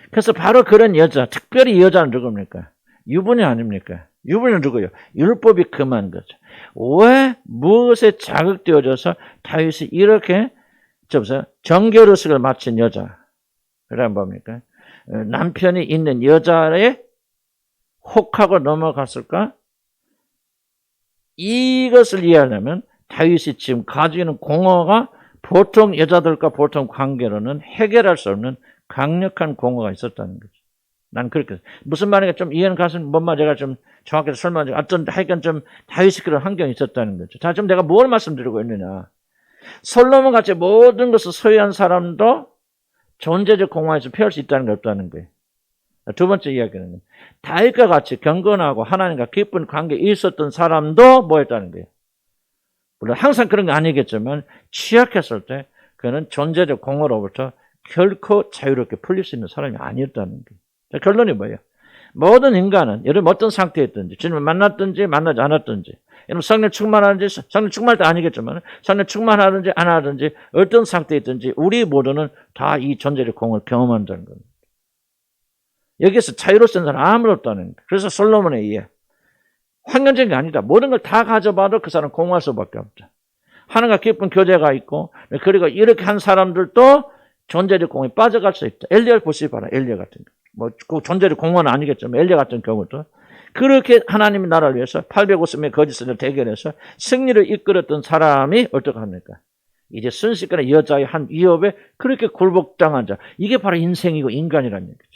그래서 바로 그런 여자, 특별히 이 여자는 누굽니까? 유분이 아닙니까? 유분은 누구예요? 율법이 금한 거죠. 왜 무엇에 자극되어져서 다윗이 이렇게 정결의식을 마친 여자. 그래 뭡니까? 남편이 있는 여자에 혹하고 넘어갔을까? 이것을 이해하려면 다윗이 지금 가지고 있는 공허가 보통 여자들과 보통 관계로는 해결할 수 없는 강력한 공허가 있었다는 거죠. 난 그렇게 무슨 말인가 좀 이해는 가서 뭔 말 제가 좀 정확하게 설명하지 어떤 하여간 좀 다윗이 그런 환경이 있었다는 거죠. 자, 지금 내가 뭘 말씀드리고 있느냐? 솔로몬 같이 모든 것을 소유한 사람도 존재적 공허에서 피할 수 있다는 게 없다는 거예요. 두 번째 이야기는 다윗과 같이 경건하고 하나님과 깊은 관계에 있었던 사람도 뭐 했다는 거예요. 물론 항상 그런 게 아니겠지만 취약했을 때 그는 존재적 공허로부터 결코 자유롭게 풀릴 수 있는 사람이 아니었다는 거예요. 자, 결론이 뭐예요? 모든 인간은 여러분 어떤 상태에 있든지 주님을 만났든지 만나지 않았든지 여러분 성령 충만하든지 성령 충만할 때 아니겠지만 성령 충만하든지 안 하든지 어떤 상태에 있든지 우리 모두는 다 이 존재적 공허를 경험한다는 겁니다. 여기서 자유로운 사람 아무도 없다는 거예요. 그래서 솔로몬에 의해 환경적인 게 아니다. 모든 걸 다 가져봐도 그 사람 공허할 수밖에 없다. 하나님과 깊은 교제가 있고 그리고 이렇게 한 사람들도 존재적 공허에 빠져갈 수 있다. 엘리야를 보시 봐라. 엘리야 같은 거. 뭐 그 존재적 공허는 아니겠지만 엘리야 같은 경우도 그렇게 하나님의 나라를 위해서 850명의 거짓을 대결해서 승리를 이끌었던 사람이 어떻게 합니까? 이제 순식간에 여자의 한 위협에 그렇게 굴복당한 자. 이게 바로 인생이고 인간이라는 얘기죠.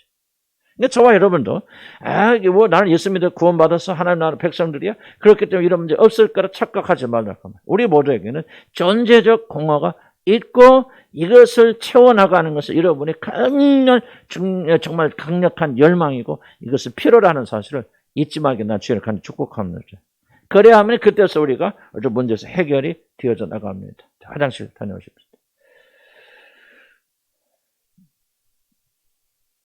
근데 저와 여러분도 이게 뭐 나는 예수 믿어 구원받아서 하나님 나라 백성들이야. 그렇기 때문에 이런 문제 없을 거라 착각하지 말라고. 우리 모두에게는 존재적 공허가 있고 이것을 채워나가는 것은 여러분의 정말 강력한 열망이고 이것을 필요로 하는 사실을 잊지 말게 나 주의를 간절히 축복합니다. 그래야 하면 그때서 우리가 어떤 문제에서 해결이 되어져 나갑니다. 화장실 다녀오십시오.